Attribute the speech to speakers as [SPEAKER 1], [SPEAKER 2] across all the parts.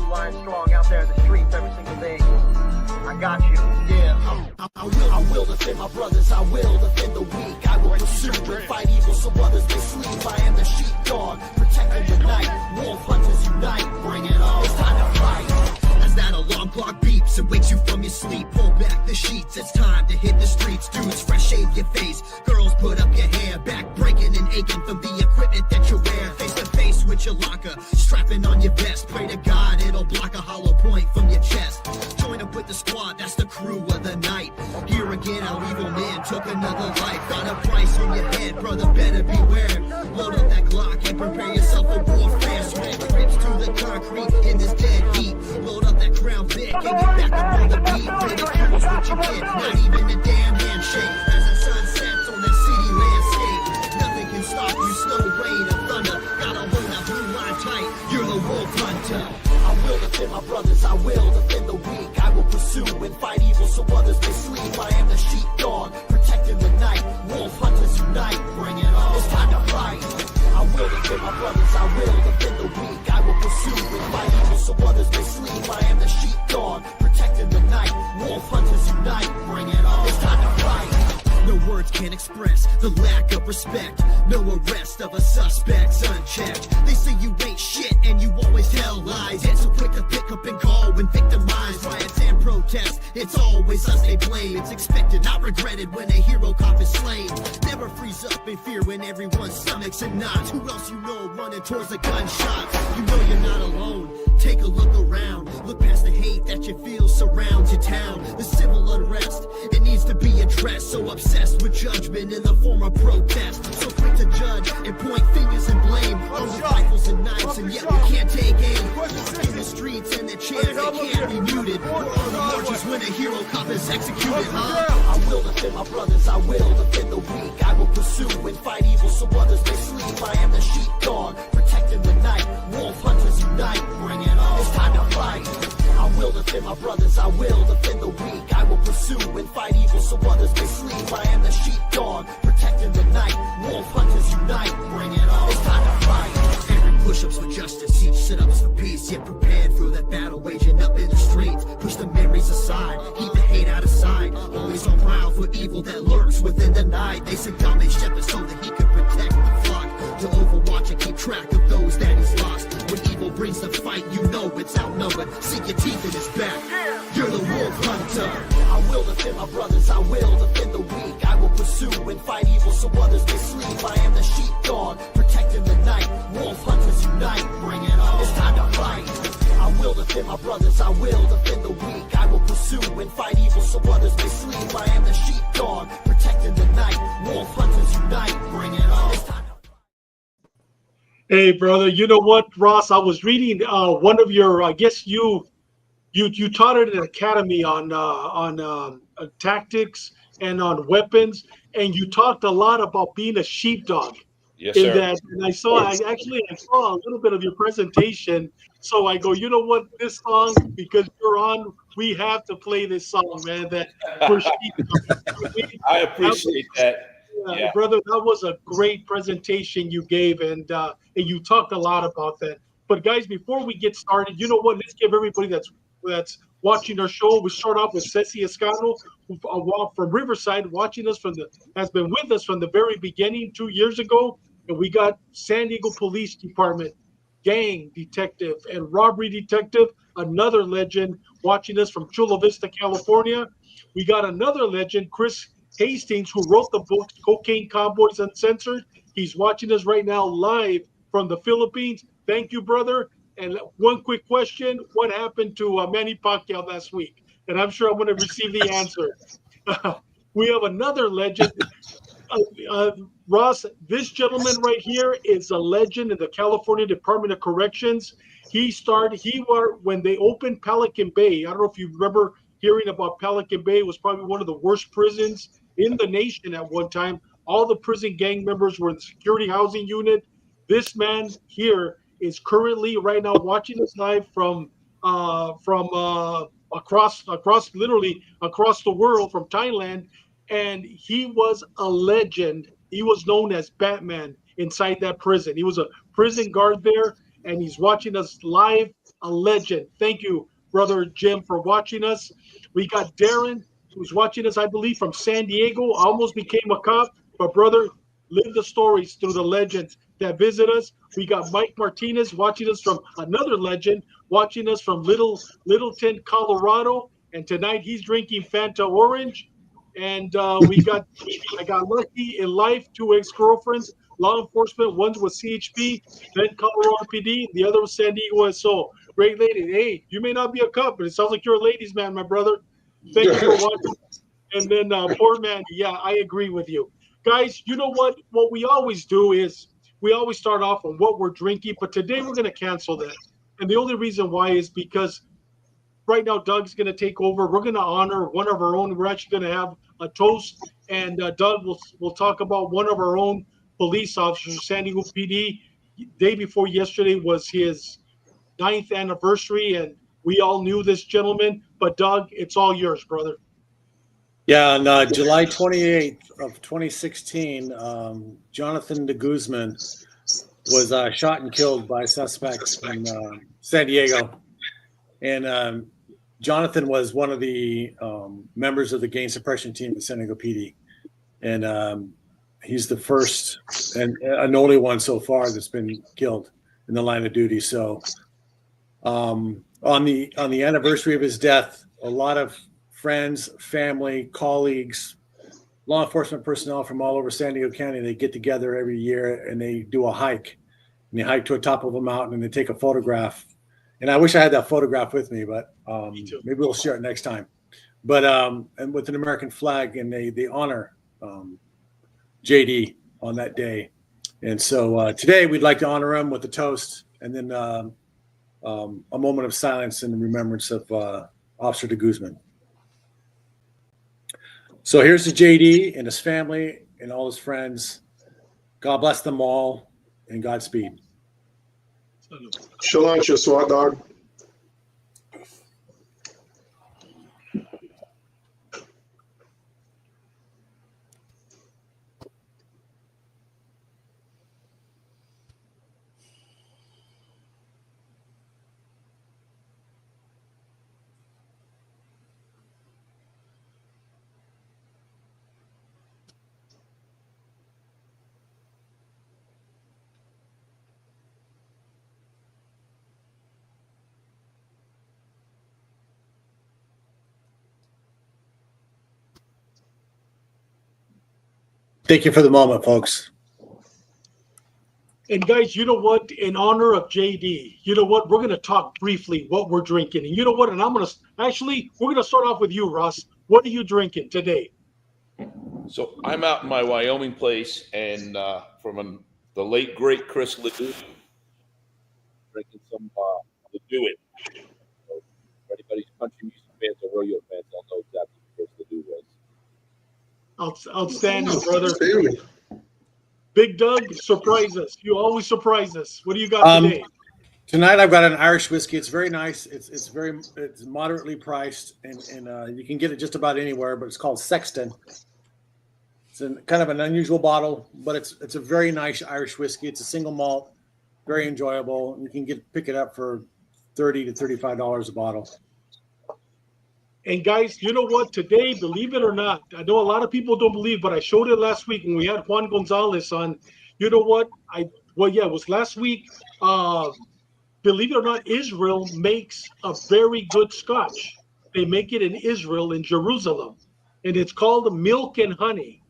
[SPEAKER 1] lying strong out there in the streets every single day. I got you. Yeah.
[SPEAKER 2] I will defend my brothers. I will defend the weak. I will pursue and fight evil so others may sleep. I am the sheepdog, protecting the night. Wolf hunters unite. Bring it on. It's time to fight. As that alarm clock beeps and wakes you from your sleep, pull back the sheets. It's time to hit the streets. Dudes, fresh shave your face. Girls, put up your hair. Back breaking and aching from the equipment that you wear. Face to face with your locker, strapping on your vest. Pray to God it'll block a hollow point from your chest. Join up with the squad, that's the crew of the night. Here again, our evil man took another life. Got a price on your head, brother, better beware. Load up that Glock and prepare yourself for warfare. Sweat drips to the concrete in this dead heat. Load up that Crown Vic and get back up on the beat. Ridicules what you get, not even a damn handshake. As the sun sets on that city landscape, nothing can stop you, snow, rain, and thunder. Gotta hold that blue line tight, you're the wolf hunter. I will defend my brothers, I will defend the weak. I will pursue and fight evil so others may sleep. I am the sheepdog, protecting the night. Wolf hunters unite, bring it on. It's time to fight. I will defend my brothers, I will defend the weak. I will pursue and fight evil so others may sleep. I am the sheepdog, protecting the night. Wolf hunters unite, bring it on. It's time to fight. No words can express the lack of respect. No arrest of a suspect's unchecked. They say you ain't shit and you always tell lies. It's so quick to pick up and call when victimized. Riots and protests, it's always us they blame. It's expected, not regretted when a hero cop is slain. Never freeze up in fear when everyone's stomachs in knots. Who else you know running towards the gunshots? You know you're not alone. Take a look around. Look past the hate that you feel surrounds your town. The civil unrest, it needs to be addressed. So obsessed with judgment in the form of protest. So quick to judge and point fingers and blame. Armed with rifles and knives and yet we can't take aim. In the streets and the chants, they can't be muted. We're on the marches when a hero cop is executed, huh? I will defend my brothers, I will defend the weak. I will pursue and fight evil so others may sleep. I am the sheepdog, protecting the night. Wolf hunters unite, bring it on. It's time to fight. I will defend my brothers, I will defend the weak. I will pursue and fight evil so others may sleep. I am the sheepdog, protecting the night. Wolf hunters unite, bring it on. It's time to fight. Every push-ups for justice, each sit-ups for peace. Yet prepared for that battle waging up in the streets. Push the memories aside, keep the hate out of sight. Always on prowl for evil that lurks within the night. They sent down their shepherd so that he could protect the flock. To overwatch and keep track of those that he's lost. When evil brings the fight, you know it's outnumbered. Sink your teeth in his back, you're the wolf hunter. I will defend my brothers, I will defend the weak. I will pursue and fight evil so others may sleep. I am the sheepdog, protecting the night. Wolf hunters unite, bring it on. It's time to fight. I will defend my brothers, I will defend the weak. I will pursue and fight evil so others may sleep. I am the sheepdog, protecting the night. Wolf hunters unite, bring it on. It's time to fight.
[SPEAKER 3] Hey, brother, you know what, Ross? I was reading one of your, I guess you taught at an academy on tactics and on weapons, and you talked a lot about being a sheepdog.
[SPEAKER 4] Yes, sir.
[SPEAKER 3] And I saw a little bit of your presentation. So I go, you know what, this song, because you're on, we have to play this song, man. That for sheepdog.
[SPEAKER 4] I appreciate that.
[SPEAKER 3] Yeah, brother, that was a great presentation you gave, and you talked a lot about that. But guys, before we get started, you know what? Let's give everybody that's watching our show. We start off with Ceci Escano, who from Riverside, has been with us from the very beginning 2 years ago, and we got San Diego Police Department gang detective and robbery detective, another legend, watching us from Chula Vista, California. We got another legend, Chris Hastings, who wrote the book Cocaine Cowboys Uncensored. He's watching us right now live from the Philippines. Thank you, brother. And one quick question: what happened to Manny Pacquiao last week? And I'm sure I'm going to receive the answer. We have another legend, Ross. This gentleman right here is a legend in the California Department of Corrections. When they opened Pelican Bay. I don't know if you remember hearing about Pelican Bay. It was probably one of the worst prisons in the nation at one time. All the prison gang members were in the security housing unit. This man here is currently right now watching us live from literally across the world, from Thailand, and he was a legend. He was known as Batman inside that prison. He was a prison guard there, and he's watching us live. A legend. Thank you, brother Jim, for watching us. We got Darren, who's watching us, I believe, from San Diego. Almost became a cop, but brother, live the stories through the legends that visit us. We got Mike Martinez watching us from another legend, watching us from Littleton, Colorado, and tonight he's drinking Fanta Orange. And I got lucky in life, 2 ex-girlfriends, law enforcement. One's with CHP, then Colorado PD, the other was San Diego SO. Great lady. Hey, you may not be a cop, but it sounds like you're a ladies' man, my brother. Thank you for watching. And then poor Mandy. Yeah, I agree with you. Guys, you know what? What we always do is we always start off on what we're drinking, but today we're going to cancel that. And the only reason why is because right now Doug's going to take over. We're going to honor one of our own. We're actually going to have a toast, and Doug will talk about one of our own police officers, San Diego PD. Day before yesterday was his 9th anniversary, and we all knew this gentleman. But Doug, it's all yours, brother.
[SPEAKER 5] Yeah, on July 28th of 2016, Jonathan de Guzman was shot and killed by suspects in San Diego. And Jonathan was one of the members of the gang suppression team at San Diego PD. And he's the first and only one so far that's been killed in the line of duty. So on the anniversary of his death, a lot of friends, family, colleagues, law enforcement personnel from all over San Diego County, they get together every year and they do a hike. And they hike to the top of a mountain and they take a photograph. And I wish I had that photograph with me, but maybe we'll share it next time. But and with an American flag, and they honor JD on that day. And so today we'd like to honor him with a toast and then a moment of silence in remembrance of Officer de Guzman. So here's to JD and his family and all his friends. God bless them all, and Godspeed.
[SPEAKER 6] Shalom, SWAT dog.
[SPEAKER 5] Thank you for the moment, folks.
[SPEAKER 3] And guys, you know what? In honor of JD, you know what? We're going to talk briefly what we're drinking. And you know what? And we're going to start off with you, Russ. What are you drinking today?
[SPEAKER 4] So I'm out in my Wyoming place, and from the late great Chris Ledoux, drinking some Ledoux. So for anybody's country music fans or rodeo fans, they'll know exactly who Chris Ledoux was.
[SPEAKER 3] Outstanding, brother. Big Doug, surprise us. You always surprise us. What do you got today?
[SPEAKER 5] Tonight I've got an Irish whiskey. It's very nice. It's moderately priced, and you can get it just about anywhere. But it's called Sexton. It's kind of an unusual bottle, but it's a very nice Irish whiskey. It's a single malt, very enjoyable. You can pick it up for $30 to $35 a bottle.
[SPEAKER 3] And guys, you know what? Today, believe it or not, I know a lot of people don't believe, but I showed it last week when we had Juan Gonzalez on. You know what? It was last week. Believe it or not, Israel makes a very good scotch. They make it in Israel, in Jerusalem, and it's called Milk and Honey.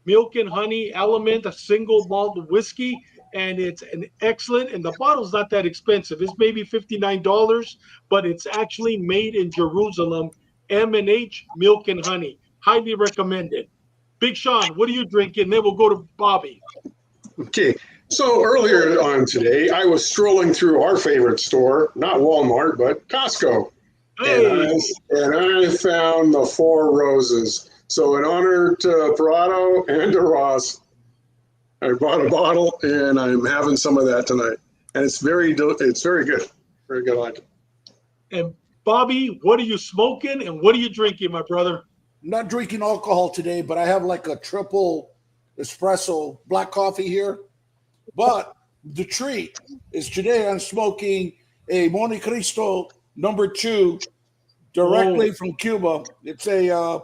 [SPEAKER 3] Milk and Honey Element, a single malt whiskey, and it's an excellent. And the bottle's not that expensive. It's maybe $59, but it's actually made in Jerusalem. M&H Milk and Honey, highly recommended. Big Sean, what are you drinking? Then we'll go to Bobby.
[SPEAKER 6] Okay, so earlier on today, I was strolling through our favorite store, not Walmart, but Costco.
[SPEAKER 3] Hey.
[SPEAKER 6] And I found the Four Roses. So in honor to Parado and to Ross, I bought a bottle, and I'm having some of that tonight. And it's very good. Very good. I like it.
[SPEAKER 3] And Bobby, what are you smoking and what are you drinking, my brother?
[SPEAKER 7] I'm not drinking alcohol today, but I have like a triple espresso black coffee here. But the treat is today I'm smoking a Monte Cristo number 2 directly from Cuba. It's a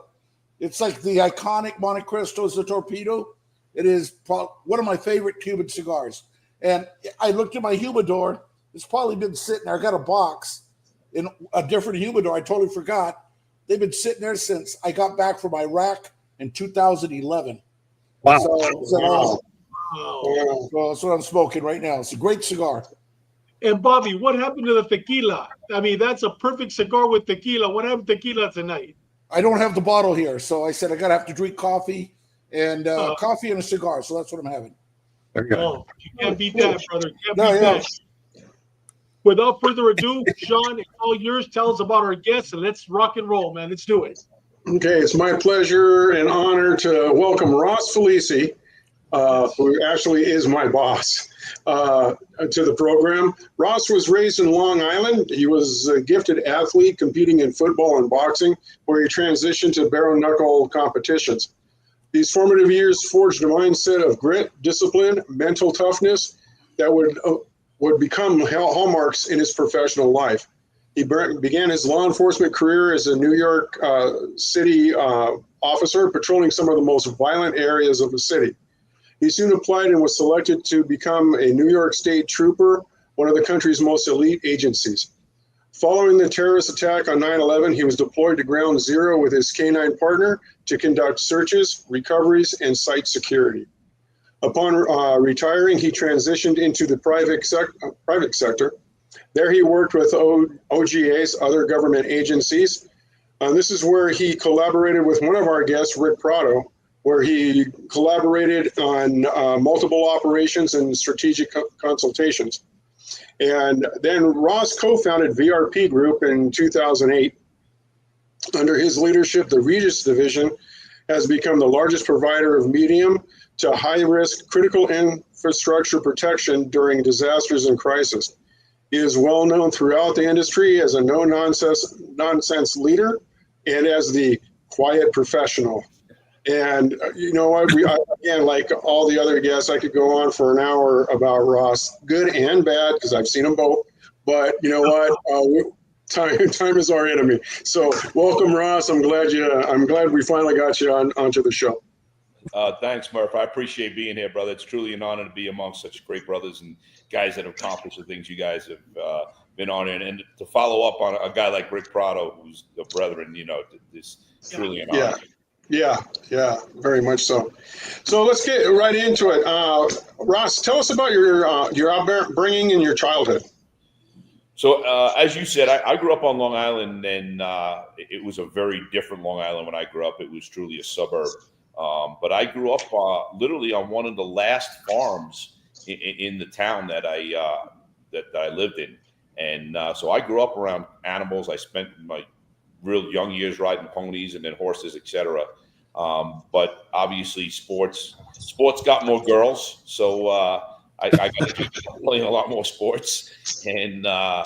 [SPEAKER 7] it's like the iconic Monte Cristo is the torpedo. It is one of my favorite Cuban cigars. And I looked at my humidor. It's probably been sitting there. I got a box in a different humidor. I totally forgot. They've been sitting there since I got back from Iraq in 2011.
[SPEAKER 5] Wow.
[SPEAKER 7] So that's what I'm smoking right now. It's a great cigar.
[SPEAKER 3] And Bobby, what happened to the tequila? I mean, that's a perfect cigar with tequila. What happened to tequila tonight?
[SPEAKER 7] I don't have the bottle here, so I said I gotta have to drink coffee and coffee and a cigar. So that's what I'm having.
[SPEAKER 3] Oh, you can't beat that, brother. You can't beat that. Without further ado, Sean, it's all yours. Tell us about our guests, and let's rock and roll, man. Let's do it.
[SPEAKER 6] Okay, it's my pleasure and honor to welcome Ross Falisi, who actually is my boss, to the program. Ross was raised in Long Island. He was a gifted athlete competing in football and boxing, where he transitioned to bare knuckle competitions. These formative years forged a mindset of grit, discipline, mental toughness that would become hallmarks in his professional life. He began his law enforcement career as a New York City officer, patrolling some of the most violent areas of the city. He soon applied and was selected to become a New York State Trooper, one of the country's most elite agencies. Following the terrorist attack on 9/11, he was deployed to Ground Zero with his K-9 partner to conduct searches, recoveries, and site security. Upon retiring, he transitioned into the private sector. There he worked with OGAs, other government agencies. This is where he collaborated with one of our guests, Rick Prado, where he collaborated on multiple operations and strategic consultations. And then Ross co-founded VRP Group in 2008. Under his leadership, the Regis Division has become the largest provider of medium to high-risk critical infrastructure protection during disasters and crisis. He is well known throughout the industry as a no-nonsense leader and as the quiet professional. And you know what? Again, like all the other guests, I could go on for an hour about Ross, good and bad, because I've seen them both. But you know what? Time is our enemy. So welcome, Ross. I'm glad we finally got you onto the show.
[SPEAKER 4] Thanks, Murph. I appreciate being here, brother. It's truly an honor to be amongst such great brothers and guys that have accomplished the things you guys have been on. And to follow up on a guy like Rick Prado, who's the brethren, is truly an honor.
[SPEAKER 6] Yeah, very much so. So let's get right into it. Ross, tell us about your upbringing and your childhood.
[SPEAKER 4] So as you said, I grew up on Long Island, and it was a very different Long Island when I grew up. It was truly a suburb. But I grew up literally on one of the last farms in the town that I lived in. And so I grew up around animals. I spent my real young years riding ponies and then horses, etc. But obviously sports got more girls. So I got playing a lot more sports, and I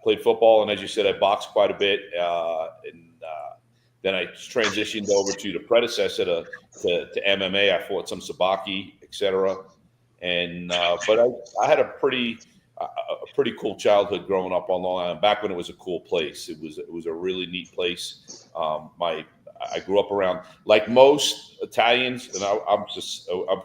[SPEAKER 4] played football. And as you said, I boxed quite a bit. Then I transitioned over to the predecessor to MMA. I fought some sabaki, etc. And but I had a pretty cool childhood growing up on Long Island. Back when it was a cool place, it was a really neat place. I grew up around, like most Italians, and I'm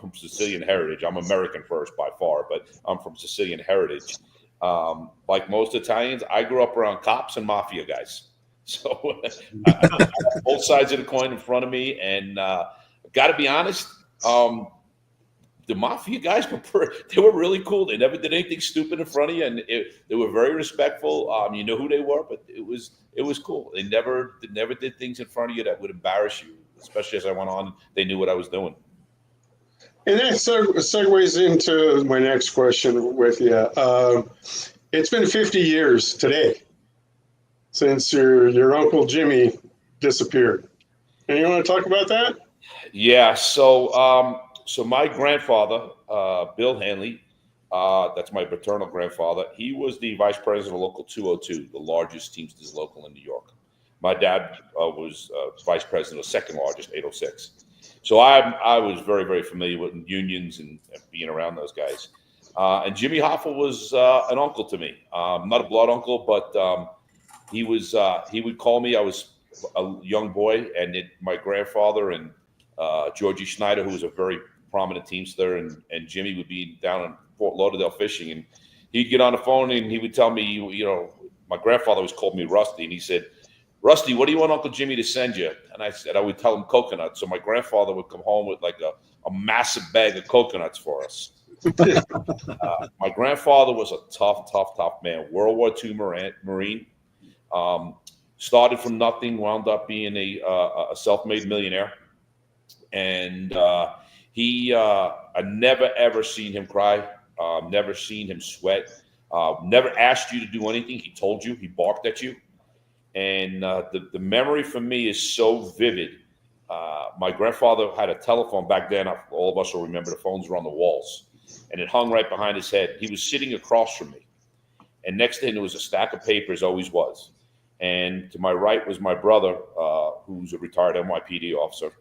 [SPEAKER 4] from Sicilian heritage. I'm American first by far, but I'm from Sicilian heritage. Like most Italians, I grew up around cops and mafia guys. So I have both sides of the coin in front of me, and got to be honest, the mafia guys they were really cool. They never did anything stupid in front of you, and they were very respectful. You know who they were, but it was cool. They never did things in front of you that would embarrass you, especially as I went on. They knew what I was doing.
[SPEAKER 6] And that segues into my next question with you. It's been 50 years today since your Uncle Jimmy disappeared. And you want to talk about that?
[SPEAKER 4] Yeah. So my grandfather, Bill Hanley, that's my paternal grandfather. He was the vice president of Local 202, the largest Teamsters local in New York. My dad was vice president of the second largest, 806. So I was very, very familiar with unions and being around those guys. And Jimmy Hoffer was an uncle to me. Not a blood uncle, but he would call me. I was a young boy, and my grandfather and Georgie Schneider, who was a very prominent teamster, and Jimmy would be down in Fort Lauderdale fishing, and he'd get on the phone and he would tell me, you know, my grandfather always called me Rusty, and he said, Rusty, what do you want Uncle Jimmy to send you? And I said, I would tell him coconuts. So my grandfather would come home with like a massive bag of coconuts for us. My grandfather was a tough man, World War II Marine. Started from nothing, wound up being a self-made millionaire. And I never, ever seen him cry, never seen him sweat, never asked you to do anything. He told you, he barked at you. And the memory for me is so vivid. My grandfather had a telephone back then. All of us will remember the phones were on the walls. And it hung right behind his head. He was sitting across from me. And next to him, there was a stack of papers, always was. And to my right was my brother, who's a retired NYPD officer.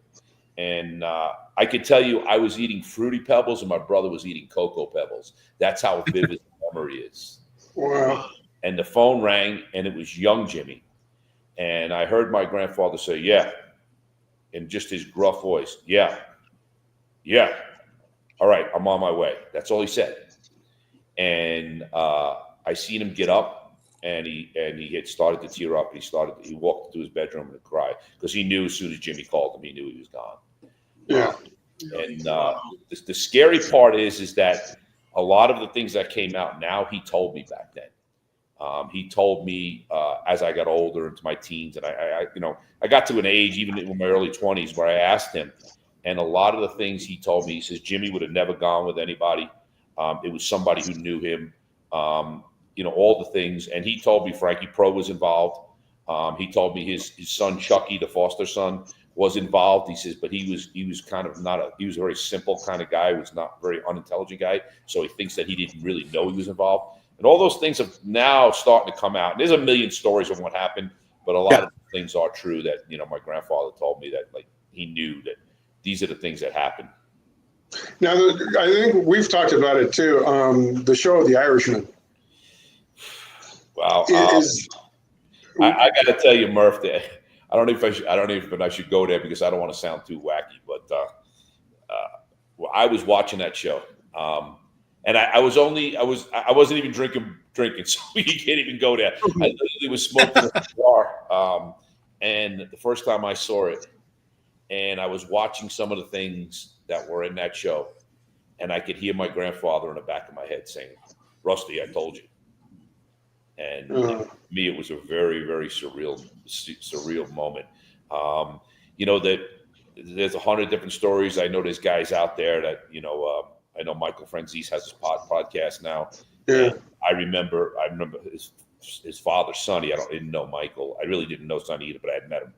[SPEAKER 4] And I could tell you I was eating Fruity Pebbles and my brother was eating Cocoa Pebbles. That's how vivid the memory is.
[SPEAKER 6] Wow.
[SPEAKER 4] And the phone rang, and it was young Jimmy. And I heard my grandfather say, yeah, in just his gruff voice, yeah. All right, I'm on my way. That's all he said. And I seen him get up, and he had started to tear up. He walked to his bedroom and cried because he knew as soon as Jimmy called him, he knew he was gone.
[SPEAKER 6] Yeah.
[SPEAKER 4] And the scary part is that a lot of the things that came out now, he told me back then. He told me as I got older into my teens, and I got to an age, even in my early 20s, where I asked him, and a lot of the things he told me, he says, Jimmy would have never gone with anybody. It was somebody who knew him, all the things. And he told me Frankie Pro was involved. He told me his son, Chucky, the foster son, was involved. He says, but he was kind of he was a very simple kind of guy. He was not a very unintelligent guy. So he thinks that he didn't really know he was involved. And all those things are now starting to come out. And there's a million stories of what happened, but a lot of things are true that, my grandfather told me that, like, he knew that these are the things that happened.
[SPEAKER 6] Now, I think we've talked about it too. The show The Irishman.
[SPEAKER 4] Wow. I got to tell you, Murph, that I don't know if I should go there because I don't want to sound too wacky, but I was watching that show. And I wasn't even drinking, so you can't even go there. I literally was smoking a cigar. And the first time I saw it, and I was watching some of the things that were in that show, and I could hear my grandfather in the back of my head saying, Rusty, I told you. And to me, it was a very, very surreal moment. That there's 100 different stories. I know there's guys out there that, I know Michael Franzese has his podcast now.
[SPEAKER 6] Yeah.
[SPEAKER 4] I remember his father, Sonny. I didn't know Michael. I really didn't know Sonny either, but I had met him.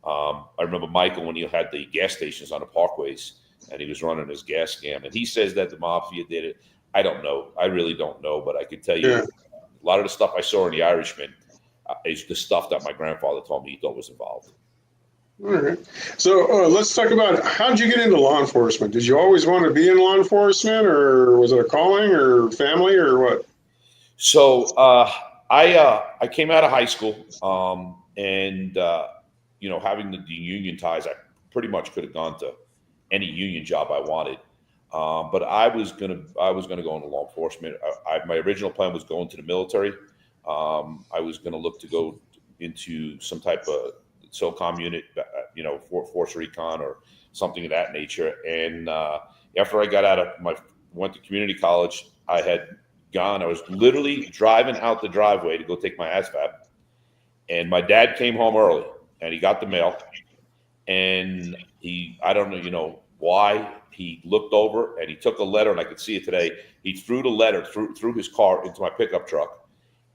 [SPEAKER 4] I remember Michael when he had the gas stations on the parkways and he was running his gas scam. And he says that the mafia did it. I don't know. I really don't know, but I could tell you a lot of the stuff I saw in The Irishman is the stuff that my grandfather told me he thought was involved.
[SPEAKER 6] All right. So let's talk about, how did you get into law enforcement? Did you always want to be in law enforcement, or was it a calling or family or what?
[SPEAKER 4] So I came out of high school and having the union ties, I pretty much could have gone to any union job I wanted. But I was gonna go into law enforcement. My original plan was going to the military. I was gonna look to go into some type of SOCOM unit, Force Recon or something of that nature. And after I got went to community college, I was literally driving out the driveway to go take my ASVAB. And my dad came home early and he got the mail. And I don't know, why, he looked over and he took a letter, and I could see it today. He threw the letter through his car into my pickup truck.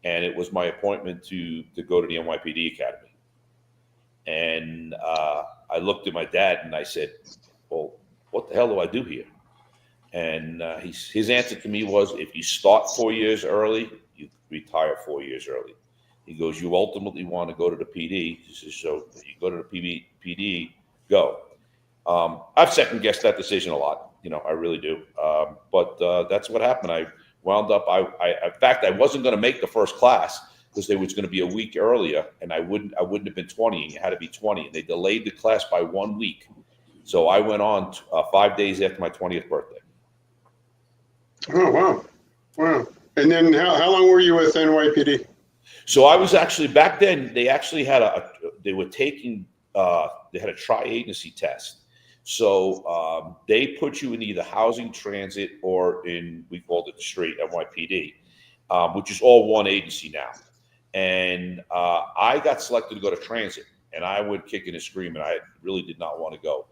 [SPEAKER 4] And it was my appointment to go to the NYPD Academy. And I looked at my dad and I said, well, what the hell do I do here? And his answer to me was, if you start 4 years early, you retire 4 years early. He goes, you ultimately want to go to the PD. He says, so if you go to the PD, go. I've second guessed that decision a lot. I really do. But that's what happened. I wound up, in fact, I wasn't going to make the first class because they was going to be a week earlier, and I wouldn't have been 20, and you had to be 20, and they delayed the class by 1 week. So I went on 5 days after my 20th birthday.
[SPEAKER 6] Oh, wow. Wow. And then how long were you with NYPD?
[SPEAKER 4] So I was actually, back then, they actually had they were taking, they had a tri-agency test. So they put you in either housing, transit, or we called it the straight NYPD, which is all one agency now. And I got selected to go to transit, and I went kicking and screaming. I really did not want to go.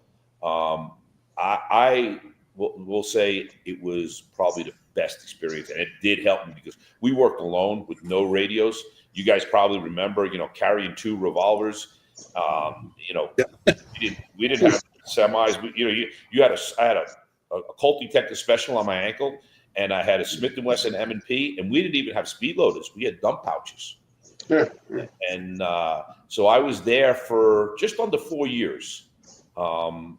[SPEAKER 4] I will say it was probably the best experience, and it did help me because we worked alone with no radios. You guys probably remember, carrying 2 revolvers. We didn't have semis. I had a Colt Detective Special on my ankle, and I had a Smith & Wesson M&P, and we didn't even have speed loaders. We had dump pouches.
[SPEAKER 6] Yeah.
[SPEAKER 4] And so I was there for just under 4 years. I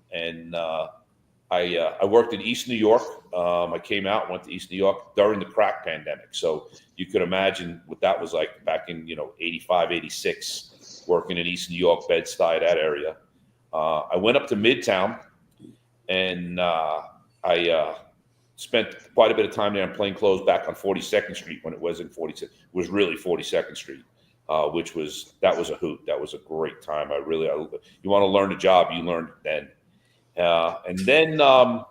[SPEAKER 4] worked in East New York. I came out, went to East New York during the crack pandemic. So you could imagine what that was like back in, 85, 86, working in East New York, Bed-Stuy, that area. I went up to Midtown, and I spent quite a bit of time there in plain clothes back on 42nd Street when it wasn't 46th. It was really 42nd Street, that was a hoot. That was a great time. You want to learn a job, you learned it then. And then I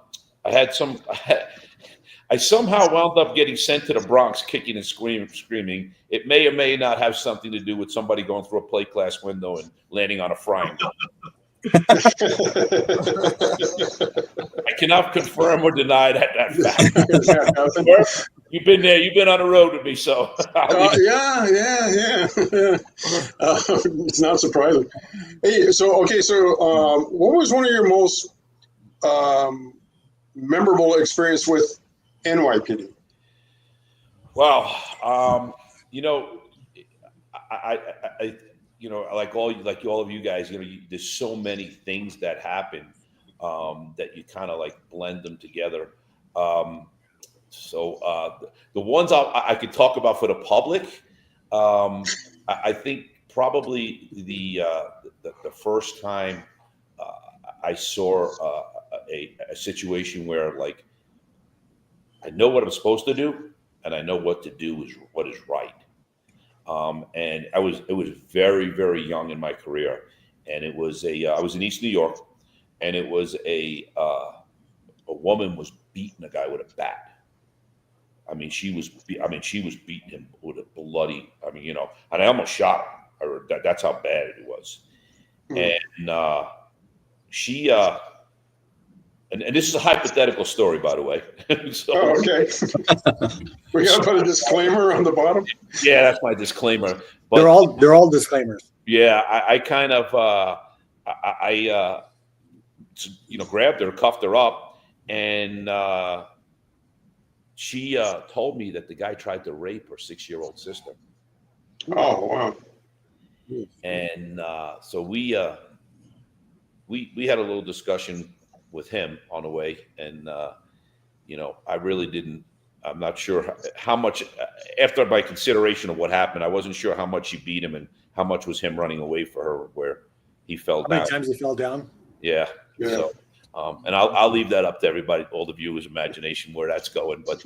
[SPEAKER 4] somehow wound up getting sent to the Bronx, kicking and screaming. It may or may not have something to do with somebody going through a plate glass window and landing on a frying pan. I cannot confirm or deny that fact. You've been there. You've been on the road with me, so
[SPEAKER 6] yeah. It's not surprising. Hey, so what was one of your most memorable experience with NYPD?
[SPEAKER 4] Wow, I like all of you guys, there's so many things that happen that you kind of like blend them together. So the ones I could talk about for the public, I think probably the first time I saw a situation where like I know what I'm supposed to do and I know what to do is what is right. And it was very, very young in my career, and it was I was in East New York, and it was a woman was beating a guy with a bat. She was beating him with a bloody. And I almost shot her. That's how bad it was. And she and this is a hypothetical story, by the way. So,
[SPEAKER 6] okay. We got to put a disclaimer on the bottom.
[SPEAKER 4] Yeah, that's my disclaimer. But,
[SPEAKER 5] they're all disclaimers.
[SPEAKER 4] Yeah, I kind of grabbed her, cuffed her up, and she told me that the guy tried to rape her 6-year-old sister.
[SPEAKER 6] Oh, wow.
[SPEAKER 4] And so we had a little discussion with him on the way, and I really didn't. I'm not sure how much. After my consideration of what happened, I wasn't sure how much she beat him and how much was him running away for her, where he fell down.
[SPEAKER 5] How many times he fell down?
[SPEAKER 4] Yeah. So, and I'll leave that up to everybody, all the viewers' imagination where that's going. But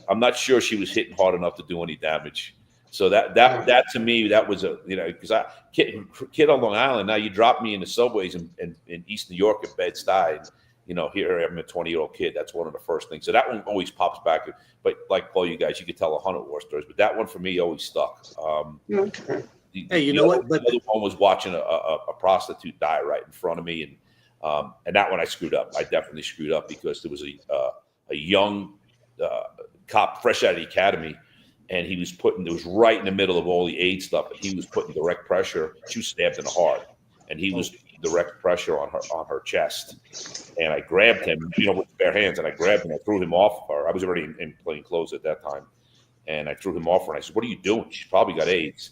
[SPEAKER 4] I'm not sure she was hitting hard enough to do any damage. So that to me, that was because kid on Long Island. Now you drop me in the subways in East New York at Bed-Stuy. Here I'm a 20-year-old kid. That's one of the first things. So that one always pops back. But like all you guys, you could tell 100 war stories. But that one for me always stuck.
[SPEAKER 5] Hey, you know what?
[SPEAKER 4] But the other one was watching a prostitute die right in front of me, and that one I screwed up. I definitely screwed up because there was a young cop fresh out of the academy. And it was right in the middle of all the aid stuff, and he was putting direct pressure. She was stabbed in the heart, and he was direct pressure on her chest. And I grabbed him, with bare hands, and I grabbed him. I threw him off her. I was already in plain clothes at that time, and I threw him off her. And I said, "What are you doing? She's probably got AIDS."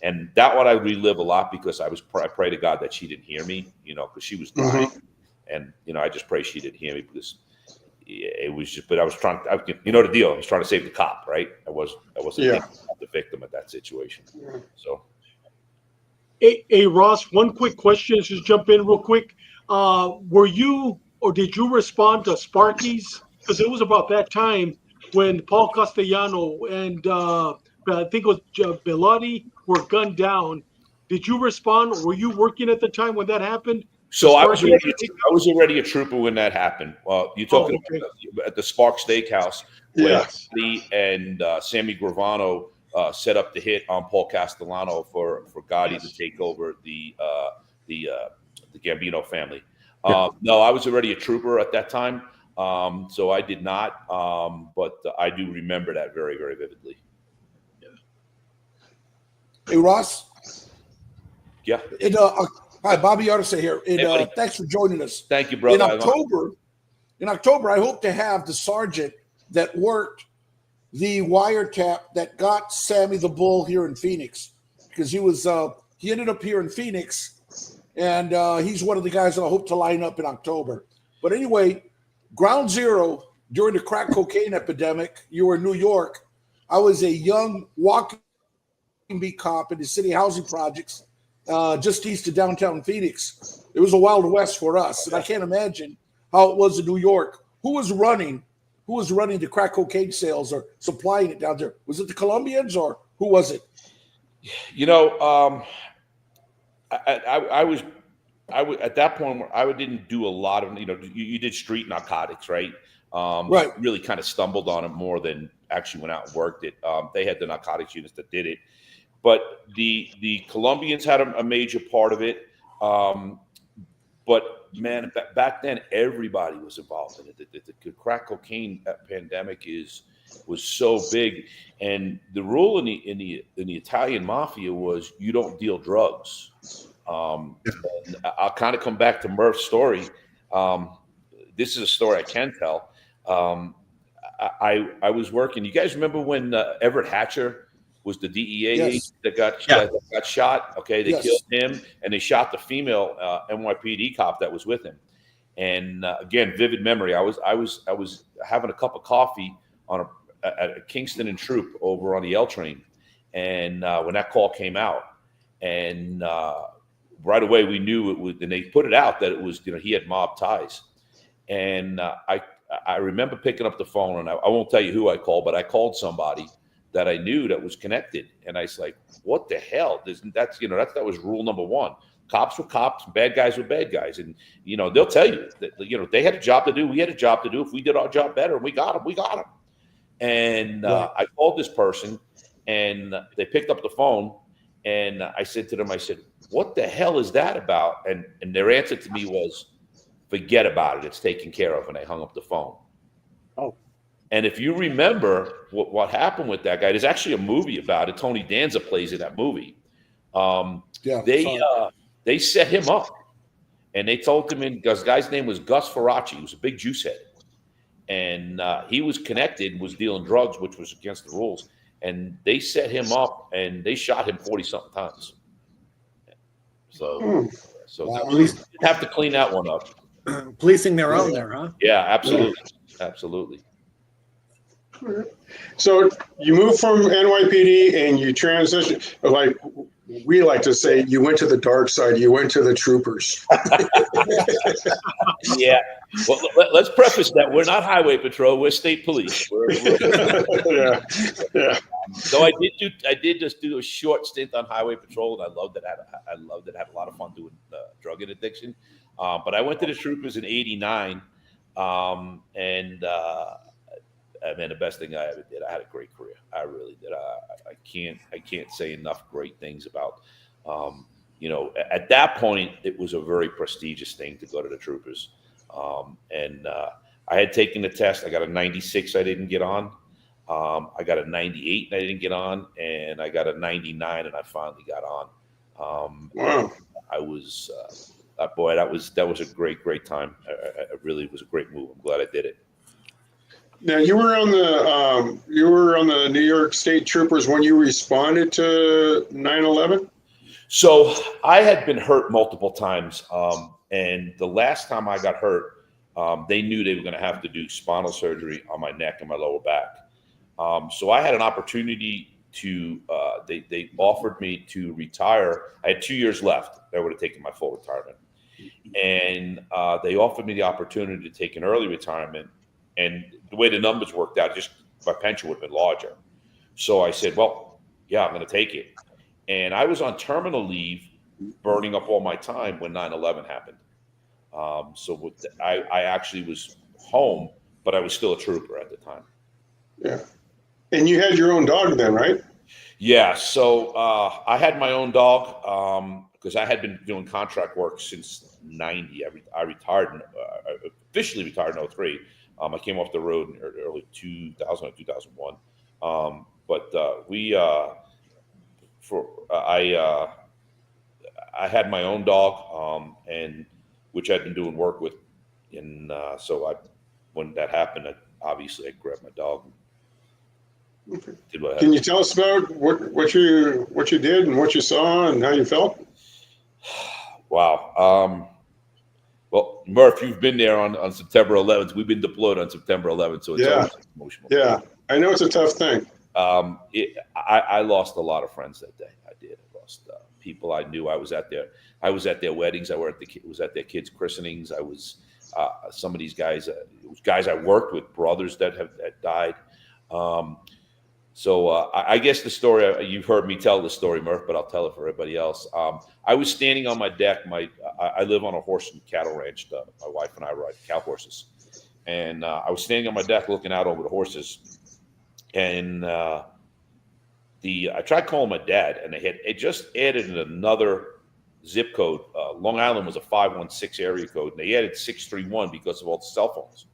[SPEAKER 4] And that one I relive a lot because I pray to God that she didn't hear me, because she was dying, and I just pray she didn't hear me because it was just, but I was trying, you know the deal. I was trying to save the cop, right? I wasn't thinking about the victim at that situation. So,
[SPEAKER 3] Hey, Ross, one quick question. Just jump in real quick. Were you or did you respond to Sparky's? Because it was about that time when Paul Castellano and I think it was Bilotti were gunned down. Did you respond? Or were you working at the time when that happened?
[SPEAKER 4] so I was already a trooper when that happened. You're talking about at the Spark Steakhouse where Lee and Sammy Gravano set up the hit on Paul Castellano for Gotti to take over the Gambino family. No, I was already a trooper at that time, so I did not. But I do remember that very, very vividly.
[SPEAKER 7] Hey, Ross.
[SPEAKER 4] Yeah.
[SPEAKER 7] Hi, Bobby Arce here. Thanks for joining us.
[SPEAKER 4] Thank you, brother.
[SPEAKER 7] In October, I hope to have the sergeant that worked the wiretap that got Sammy the Bull here in Phoenix, because he ended up here in Phoenix, and he's one of the guys that I hope to line up in October. But anyway, ground zero during the crack cocaine epidemic, you were in New York. I was a young walking beat cop in the city housing projects just east of downtown Phoenix. It was a wild west for us, and I can't imagine how it was in New York. Who was running the crack cocaine sales or supplying it down there? Was it the Colombians or who was it?
[SPEAKER 4] You know, I was at that point where I didn't do a lot of, you did street narcotics, right?
[SPEAKER 7] Right.
[SPEAKER 4] Really kind of stumbled on it more than actually went out and worked it. They had the narcotics units that did it, but the Colombians had a major part of it. But man, back then everybody was involved in it. The crack cocaine pandemic was so big, and the rule in the Italian mafia was you don't deal drugs. And I'll kind of come back to Murph's story. This is a story I can tell. I was working. You guys remember when Everett Hatcher was the DEA agent that got shot? Okay, they killed him, and they shot the female NYPD cop that was with him. And again, vivid memory. I was having a cup of coffee at Kingston and Troop over on the L train, and when that call came out, and right away we knew it was, and they put it out that it was, he had mob ties. And I remember picking up the phone, and I won't tell you who I called, but I called somebody that I knew that was connected, and I was like, "What the hell?" That was rule number one. Cops were cops, bad guys were bad guys, and they'll tell you that they had a job to do, we had a job to do. If we did our job better, and we got them, we got them. And I called this person, and they picked up the phone, and I said to them, I said, "What the hell is that about?" And their answer to me was, "Forget about it. It's taken care of." And I hung up the phone.
[SPEAKER 5] Oh.
[SPEAKER 4] And if you remember what happened with that guy, there's actually a movie about it. Tony Danza plays in that movie. They set him up, and they told him, the guy's name was Gus Faraci. He was a big juice head, and he was connected and was dealing drugs, which was against the rules. And they set him up, and they shot him 40-something times. So you have to clean that one up.
[SPEAKER 5] Policing their own there, huh?
[SPEAKER 4] Yeah, absolutely, absolutely.
[SPEAKER 6] So you moved from NYPD and you transition, like we like to say, you went to the dark side. You went to the troopers.
[SPEAKER 4] Yeah. Well, let's preface that we're not highway patrol. We're state police.
[SPEAKER 6] Yeah.
[SPEAKER 4] So I did just do a short stint on highway patrol, and I loved it. I loved it. I had a lot of fun doing drug addiction. But I went to the troopers in '89, and man, the best thing I ever did. I had a great career. I really did. I can't say enough great things about. At that point, it was a very prestigious thing to go to the troopers, and I had taken the test. I got a 96. I didn't get on. I got a 98 and I didn't get on, and I got a 99 and I finally got on.
[SPEAKER 6] Wow.
[SPEAKER 4] I was boy, that was a great time. It really was a great move. I'm glad I did it.
[SPEAKER 6] Now you were on the New York State Troopers when you responded to 9/11.
[SPEAKER 4] So I had been hurt multiple times, and the last time I got hurt They knew they were going to have to do spinal surgery on my neck and my lower back. So I had an opportunity to, they offered me to retire. I had 2 years left. They would have taken my full retirement. And they offered me the opportunity to take an early retirement. And the way the numbers worked out, just my pension would have been larger. So I said, well, yeah, I'm going to take it. And I was on terminal leave, burning up all my time when 9/11 happened. I actually was home, but I was still a trooper at the time.
[SPEAKER 6] Yeah. And you had your own dog then, right?
[SPEAKER 4] Yeah. So I had my own dog because I had been doing contract work since 90. I retired, officially retired in 2003. I came off the road in early 2000 or 2001. I had my own dog, and which I'd been doing work with, and when that happened, obviously I grabbed my dog.
[SPEAKER 6] Okay. Can you tell us about what you did and what you saw and how you felt?
[SPEAKER 4] Wow. Well, Murph, you've been there on September 11th. We've been deployed on September 11th, so it's always emotional.
[SPEAKER 6] Yeah, I know it's a tough thing.
[SPEAKER 4] I lost a lot of friends that day. I did. I lost people I knew. I was at their weddings. I was at their kids' christenings. I was some of these guys. It was guys I worked with, brothers that died. I guess the story, you've heard me tell the story, Murph, but I'll tell it for everybody else. I was standing on my deck. I live on a horse and cattle ranch. My wife and I ride cow horses, and I was standing on my deck looking out over the horses. And I tried calling my dad, and it just added another zip code. Long Island was a 516 area code, and they added 631 because of all the cell phones.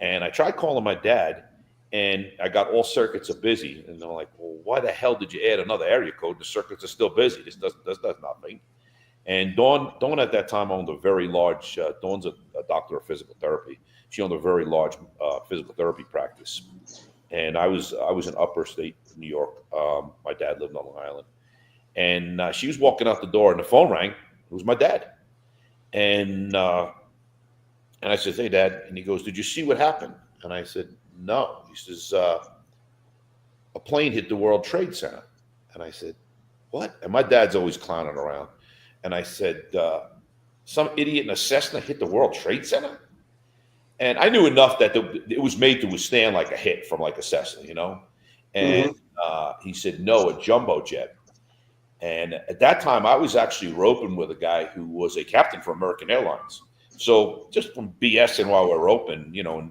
[SPEAKER 4] And I tried calling my dad, and I got all circuits are busy. And they're like, well, why the hell did you add another area code? The circuits are still busy. This does nothing. And Dawn at that time owned a very large, Dawn's a doctor of physical therapy. She owned a very large physical therapy practice. And I was in upstate New York. My dad lived on Long Island. And she was walking out the door, and the phone rang. It was my dad. And I said, hey, Dad. And he goes, did you see what happened? And I said, no. He says, a plane hit the World Trade Center. And I said, what? And my dad's always clowning around. And I said, some idiot in a Cessna hit the World Trade Center? And I knew enough that it was made to withstand like a hit from like a Cessna, you know? And he said, no, a jumbo jet. And at that time, I was actually roping with a guy who was a captain for American Airlines. So just from BSing while we were roping, you know, and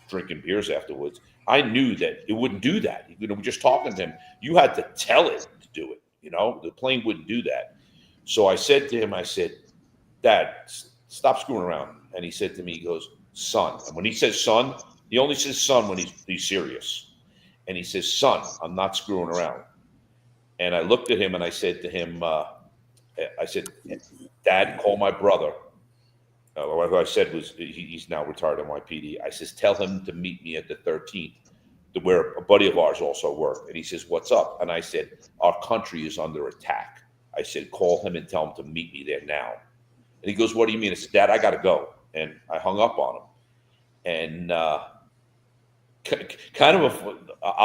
[SPEAKER 4] drinking beers afterwards, I knew that it wouldn't do that. You know, just talking to him, you had to tell it to do it. You know, the plane wouldn't do that. So I said to him, I said, Dad, stop screwing around. And he said to me, he goes, son. And when he says son, he only says son when he's serious. And he says, son, I'm not screwing around. And I looked at him and I said to him, I said, Dad, call my brother. What I said was, he's now retired NYPD. I says, tell him to meet me at the 13th, where a buddy of ours also worked. And he says, what's up? And I said, our country is under attack. I said, call him and tell him to meet me there now. And he goes, what do you mean? I said, Dad, I got to go. And I hung up on him. And I'll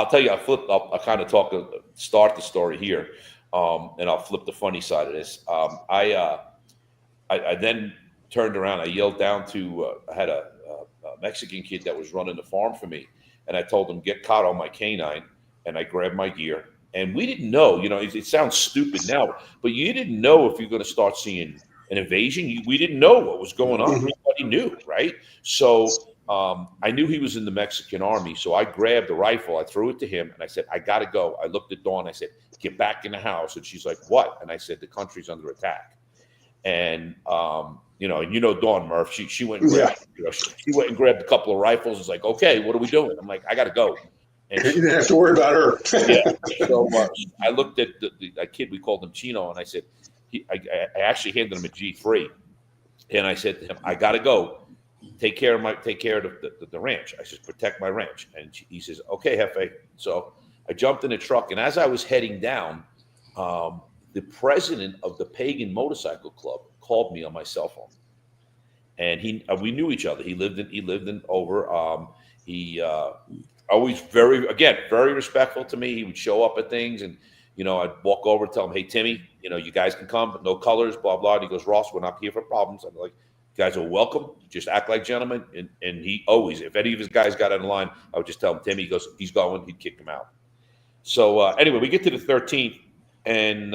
[SPEAKER 4] tell you, I'll kind of start the story here, and I'll flip the funny side of this. I then turned around. I yelled down to, I had a Mexican kid that was running the farm for me, and I told him, get caught on my canine, and I grabbed my gear. And we didn't know, you know, it sounds stupid now, but you didn't know if you're going to start seeing an invasion. We didn't know what was going on. Nobody knew, right? So I knew he was in the Mexican army. So I grabbed the rifle. I threw it to him, and I said, I got to go. I looked at Dawn. I said, get back in the house. And she's like, what? And I said, the country's under attack. And, Dawn, Murph, she went and grabbed, she went and grabbed a couple of rifles. It's like, okay, what are we doing? I'm like, I got to go. And
[SPEAKER 6] you didn't have to worry about her.
[SPEAKER 4] Yeah. So I looked at a kid, we called him Chino, and I said, I actually handed him a G3, and I said to him, I got to go. Take care of the ranch. I said, protect my ranch. And he says, okay, Jefe. So I jumped in the truck, and as I was heading down, the president of the Pagan Motorcycle Club called me on my cell phone. and we knew each other. He lived in over. He always very respectful to me. He would show up at things, and I'd walk over and tell him, "Hey, Timmy, you guys can come, but no colors, blah blah." And he goes, "Ross, we're not here for problems." I'm like, "You guys are welcome. Just act like gentlemen." And he always, if any of his guys got in line, I would just tell him, "Timmy," he goes, "He's going." He'd kick him out. So anyway, we get to the 13th, and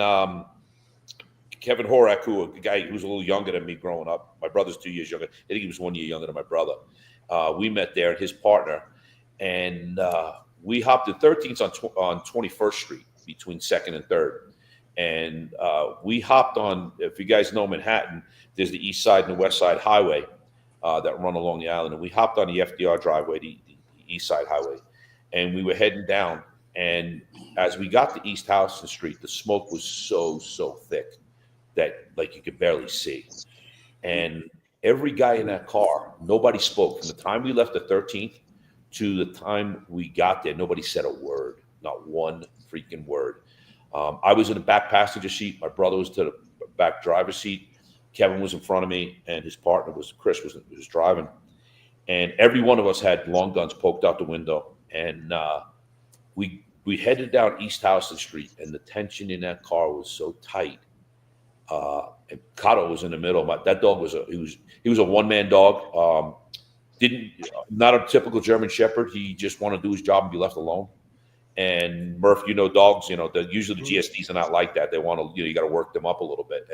[SPEAKER 4] Kevin Horak, a guy who's a little younger than me growing up, my brother's 2 years younger. I think he was 1 year younger than my brother. We met there, and his partner, and we hopped at 13th on 21st Street between 2nd and 3rd. And we hopped on, if you guys know Manhattan, there's the East Side and the West Side Highway that run along the island. And we hopped on the FDR driveway, the East Side Highway, and we were heading down. And as we got to East Houston Street, the smoke was so thick that like you could barely see. And every guy in that car, nobody spoke. From the time we left the 13th to the time we got there, nobody said a word, not one freaking word. I was in the back passenger seat. My brother was to the back driver's seat. Kevin was in front of me, and his partner Chris was driving. And every one of us had long guns poked out the window. And we headed down East Houston Street, and the tension in that car was so tight. And Kato was in the middle. That dog was he was a one-man dog. Not a typical German Shepherd. He just wanted to do his job and be left alone. And Murph, dogs, usually the GSDs are not like that. They want to, you got to work them up a little bit.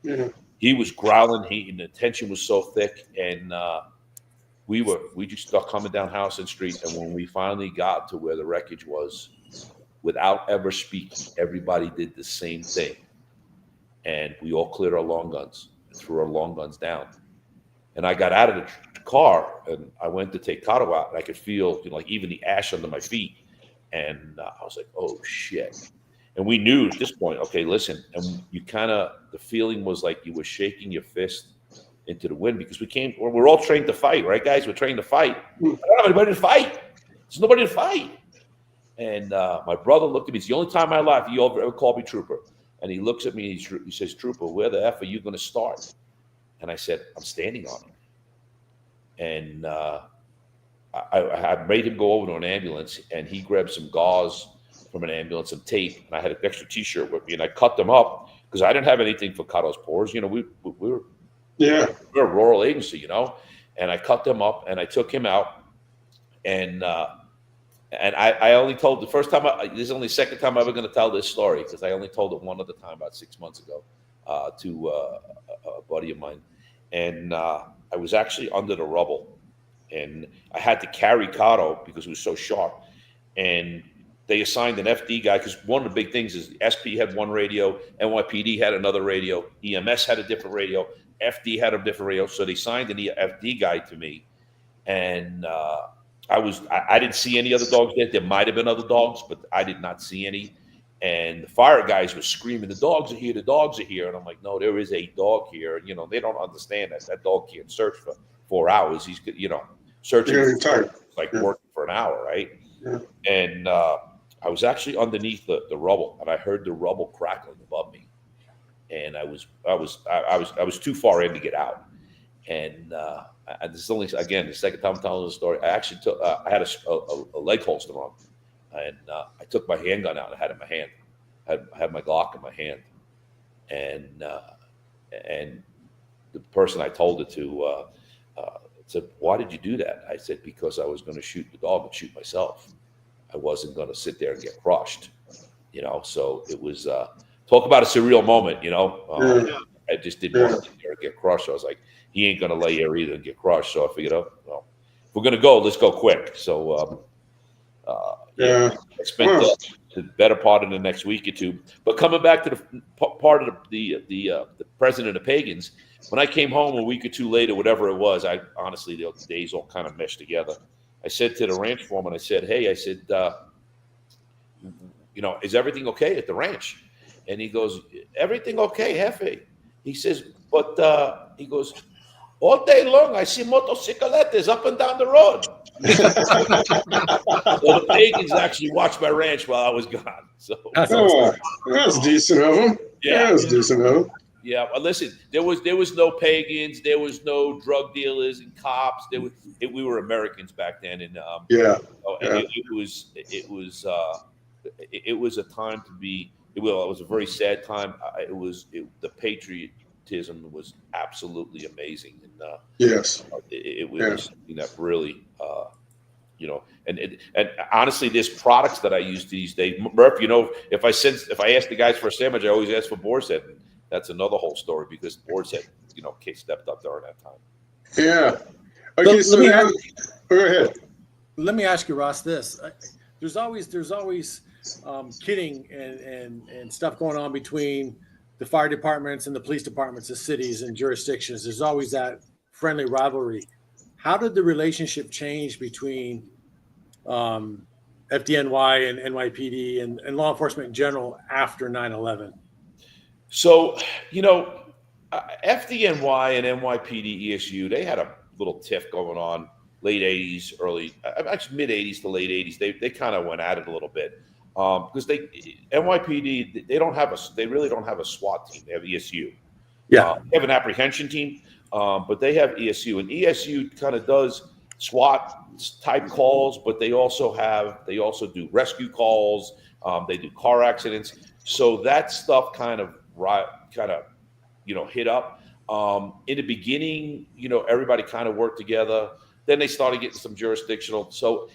[SPEAKER 4] And he was growling. And the tension was so thick. And we just started coming down Houston Street. And when we finally got to where the wreckage was, without ever speaking, everybody did the same thing. And we all cleared our long guns and threw our long guns down. And I got out of the car and I went to take Kato out, and I could feel even the ash under my feet. And I was like, oh shit. And we knew at this point, okay, listen. And you the feeling was like you were shaking your fist into the wind, because we're all trained to fight, right, guys? We're trained to fight. I don't have anybody to fight. There's nobody to fight. And my brother looked at me. It's the only time in my life he ever called me Trooper. And he looks at me and he says, "Trooper, where the F are you going to start?" And I said, "I'm standing on him." And I made him go over to an ambulance, and he grabbed some gauze from an ambulance, some tape, and I had an extra T-shirt with me, and I cut them up because I didn't have anything for Kato's pores. We're a rural agency, and I cut them up, and I took him out, and I only told the first time. This is only the second time I'm ever going to tell this story, because I only told it one other time about 6 months ago to a buddy of mine, and I was actually under the rubble, and I had to carry Kato because it was so sharp, and they assigned an FD guy, because one of the big things is the SP had one radio, NYPD had another radio, EMS had a different radio, FD had a different radio, so they signed an FD guy to me, and I didn't see any other dogs there. There might have been other dogs, but I did not see any. And the fire guys were screaming, "The dogs are here! The dogs are here!" And I'm like, "No, there is a dog here." They don't understand that dog can't search for 4 hours. He's searching like working for an hour, right? Yeah. And I was actually underneath the rubble, and I heard the rubble crackling above me. And I was too far in to get out. And this is only, again, the second time I'm telling the story. I actually took, I had a leg holster on, and I took my handgun out. I had it in my hand. I had my Glock in my hand, and the person I told it to said, "Why did you do that?" I said, "Because I was going to shoot the dog and shoot myself. I wasn't going to sit there and get crushed." So it was talk about a surreal moment. I just didn't want to sit there and get crushed. I was like, he ain't going to lay here either and get crushed. So I figured, well, if we're going to go, let's go quick. So, I spent the better part of the next week or two. But coming back to the part of the president of the Pagans, when I came home a week or two later, whatever it was, I honestly, the days all kind of meshed together. I said to the ranch foreman, I said, "Hey," I said, "is everything okay at the ranch?" And he goes, "Everything okay, Jefe." He says, "But," he goes, "all day long, I see motocicletas up and down the road." Well, the Pagans actually watched my ranch while I was gone. So
[SPEAKER 6] that's decent of them. Yeah, that's decent of them.
[SPEAKER 4] Yeah. Well, listen, there was no pagans, there was no drug dealers and cops. We were Americans back then, and
[SPEAKER 6] Yeah.
[SPEAKER 4] and it was a time to be. It was a very sad time. The patriotism was absolutely amazing, and
[SPEAKER 6] Yes.
[SPEAKER 4] it was something that really. And honestly, there's products that I use these days. Murph, if I ask the guys for a sandwich, I always ask for boar's head. That's another whole story because boar's head, stepped up during that time.
[SPEAKER 6] Yeah. Okay, so now, go ahead.
[SPEAKER 5] Let me ask you, Ross, this. There's always kidding and stuff going on between the fire departments and the police departments of cities and jurisdictions. There's always that friendly rivalry. How did the relationship change between FDNY and NYPD and law enforcement in general after 9/11?
[SPEAKER 4] So, FDNY and NYPD ESU, they had a little tiff going on late 80s, actually mid 80s to late 80s. They kind of went at it a little bit because NYPD, they really don't have a SWAT team. They have ESU.
[SPEAKER 5] Yeah.
[SPEAKER 4] They have an apprehension team. But they have ESU, and ESU kind of does SWAT type calls, but they also do rescue calls. They do car accidents. So that stuff kind of hit up. In the beginning, everybody kind of worked together. Then they started getting some jurisdictional. So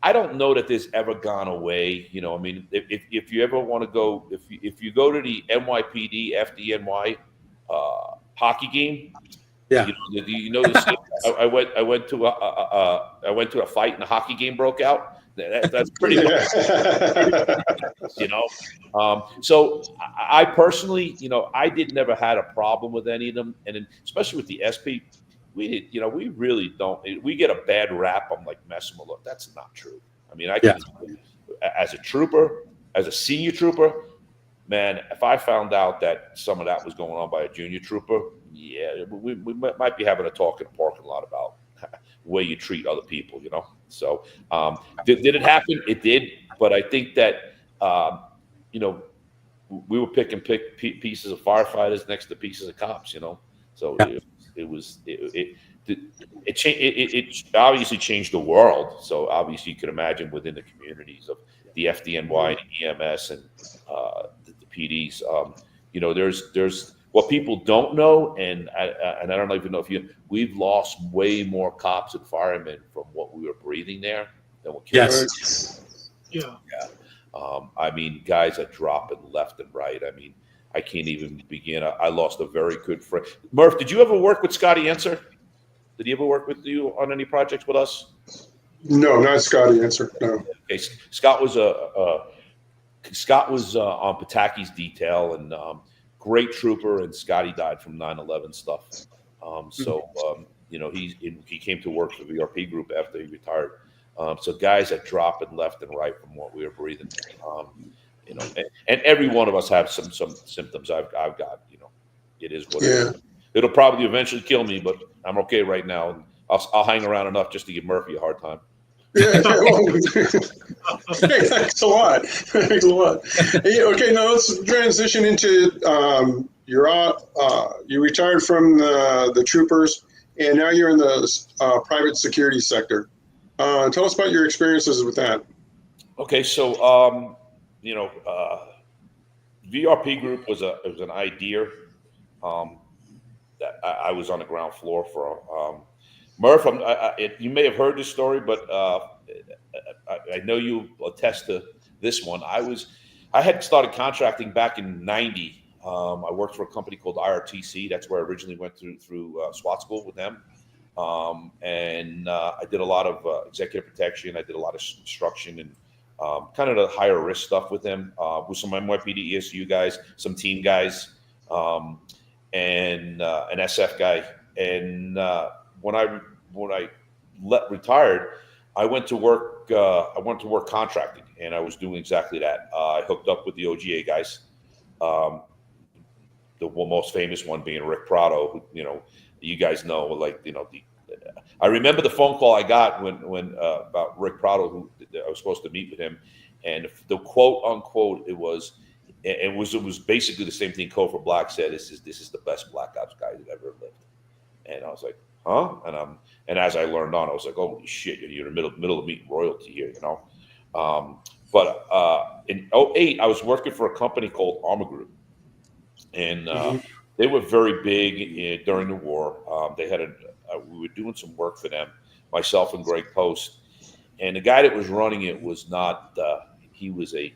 [SPEAKER 4] I don't know that this ever gone away. If you ever want to go, if you go to the NYPD FDNY hockey game.
[SPEAKER 5] Yeah.
[SPEAKER 4] I went to a fight and a hockey game broke out. That's pretty much, So I personally, I never had a problem with any of them, and then, especially with the SP, we really don't. We get a bad rap. I'm like messing with. Look, that's not true. I mean, as a trooper, as a senior trooper, man, if I found out that some of that was going on by a junior trooper, yeah, we might be having a talk in the parking lot about the way you treat other people, So did it happen? It did. But I think that, we were picking pieces of firefighters next to pieces of cops, So it obviously changed the world. So obviously you can imagine within the communities of the FDNY and EMS and the PDs, there's what people don't know, and I don't even know if we've lost way more cops and firemen from what we were breathing there than what kids.
[SPEAKER 5] Yes.
[SPEAKER 3] Yeah.
[SPEAKER 4] I mean, guys are dropping left and right. I mean, I can't even begin. I lost a very good friend. Murph, did you ever work with Scotty Enser? Did he ever work with you on any projects with us?
[SPEAKER 6] No, not Scotty Enser. No. Okay,
[SPEAKER 4] Scott was on Pataki's detail and great trooper, and Scotty died from 9/11 stuff. He came to work for VRP Group after he retired. So guys are dropping left and right from what we were breathing. And every one of us have some symptoms. I've got. It is what it is. It'll probably eventually kill me, but I'm okay right now. I'll hang around enough just to give Murphy a hard time.
[SPEAKER 6] Hey, thanks a lot. Thanks a lot. Okay, now let's transition into you retired from the troopers, and now you're in the private security sector. Tell us about your experiences with that.
[SPEAKER 4] Okay, so VRP Group was an idea that I was on the ground floor for. Murph, you may have heard this story, but I know you attest to this one. I had started contracting back in '90. I worked for a company called IRTC. That's where I originally went through SWAT school with them. And I did a lot of executive protection. I did a lot of instruction and kind of the higher risk stuff with them, with some NYPD ESU guys, some team guys, and an SF guy. And when I retired, I went to work. I went to work contracting, and I was doing exactly that. I hooked up with the OGA guys. The most famous one being Rick Prado, who you guys know, I remember the phone call I got when about Rick Prado, who I was supposed to meet with him, and the quote unquote it was, it was basically the same thing Kofor Black said. This is the best Black Ops guy that ever lived. And I was like, huh? And as I learned on, I was like, holy shit, you're in the middle of meeting royalty here, you know. But in 2008, I was working for a company called Armor Group, and they were very big during the war. They had we were doing some work for them, myself and Greg Post, and the guy that was running it was not. He was a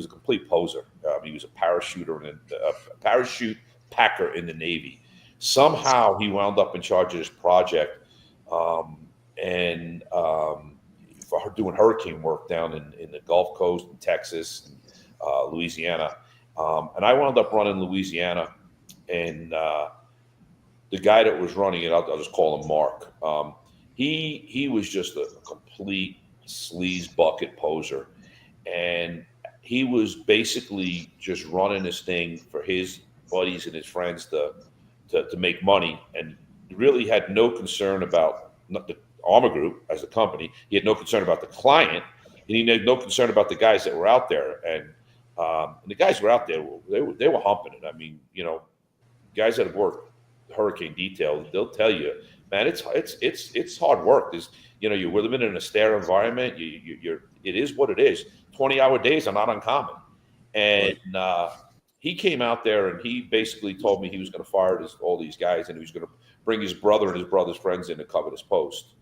[SPEAKER 4] complete poser. He was a parachuter and a parachute packer in the Navy. Somehow he wound up in charge of this project, and for doing hurricane work down in the Gulf Coast, in Texas, and Louisiana. And I wound up running Louisiana, and the guy that was running it, I'll just call him Mark. He was just a complete sleaze bucket poser, and he was basically just running this thing for his buddies and his friends to make money, and really had no concern about the Armor Group as a company. He had no concern about the client, and he had no concern about the guys that were out there. And the guys who were out there, they were humping it. I mean, you know, guys that have worked hurricane detail, they'll tell you, man, it's hard work. We're living in a austere environment. It is what it is. 20-hour days are not uncommon. And he came out there and he basically told me he was going to fire all these guys, and he was going to bring his brother and his brother's friends in to cover this post.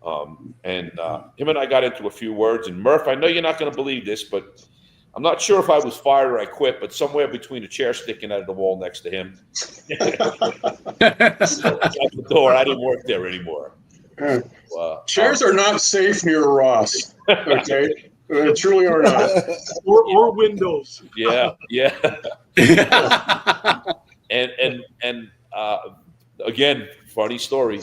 [SPEAKER 4] Him and I got into a few words. And Murph, I know you're not going to believe this, but I'm not sure if I was fired or I quit, but somewhere between a chair sticking out of the wall next to him. Out the door. I didn't work there anymore.
[SPEAKER 6] Chairs are not safe near Ross. Okay. They truly are not.
[SPEAKER 3] Or windows.
[SPEAKER 4] Yeah. and again, funny story.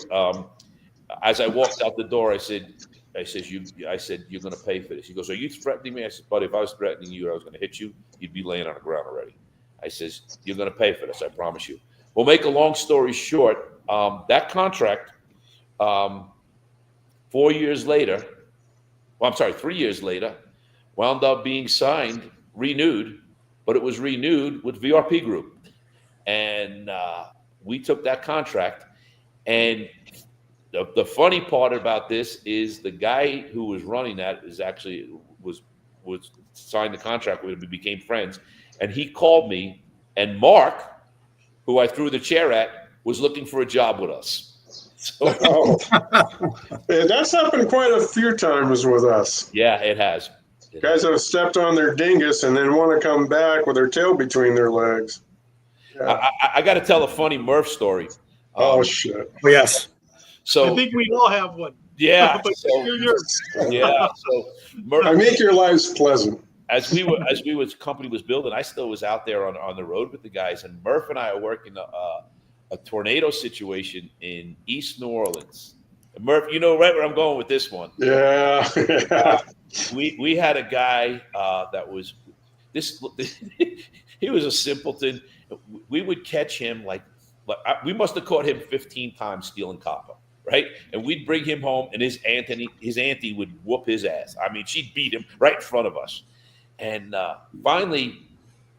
[SPEAKER 4] As I walked out the door, I said, you're going to pay for this. He goes, are you threatening me? I said, buddy, if I was threatening you, I was going to hit you, you'd be laying on the ground already. I says, you're going to pay for this. I promise you. We'll make a long story short. That contract, 3 years later, wound up being signed, renewed, but it was renewed with VRP Group. And we took that contract. And the funny part about this is the guy who was running that was signed the contract with him. We became friends. And he called me, and Mark, who I threw the chair at, was looking for a job with us. So,
[SPEAKER 6] Yeah, that's happened quite a few times with us.
[SPEAKER 4] yeah, it has.
[SPEAKER 6] Guys have stepped on their dingus and then want to come back with their tail between their legs. Yeah.
[SPEAKER 4] I got to tell a funny Murph story.
[SPEAKER 6] Shit.
[SPEAKER 5] Oh, yes.
[SPEAKER 4] So
[SPEAKER 3] I think we all have one.
[SPEAKER 4] yeah,
[SPEAKER 3] But
[SPEAKER 4] so,
[SPEAKER 3] yours.
[SPEAKER 4] yeah. So Murph,
[SPEAKER 6] I make your lives pleasant.
[SPEAKER 4] as company was building, I still was out there on the road with the guys, and Murph and I are working a tornado situation in East New Orleans. And Murph, you know right where I'm going with this one.
[SPEAKER 6] Yeah.
[SPEAKER 4] We had a guy that was this. He was a simpleton. We would catch him we must have caught him 15 times stealing copper, right? And we'd bring him home, and his auntie would whoop his ass. I mean, she'd beat him right in front of us. And finally,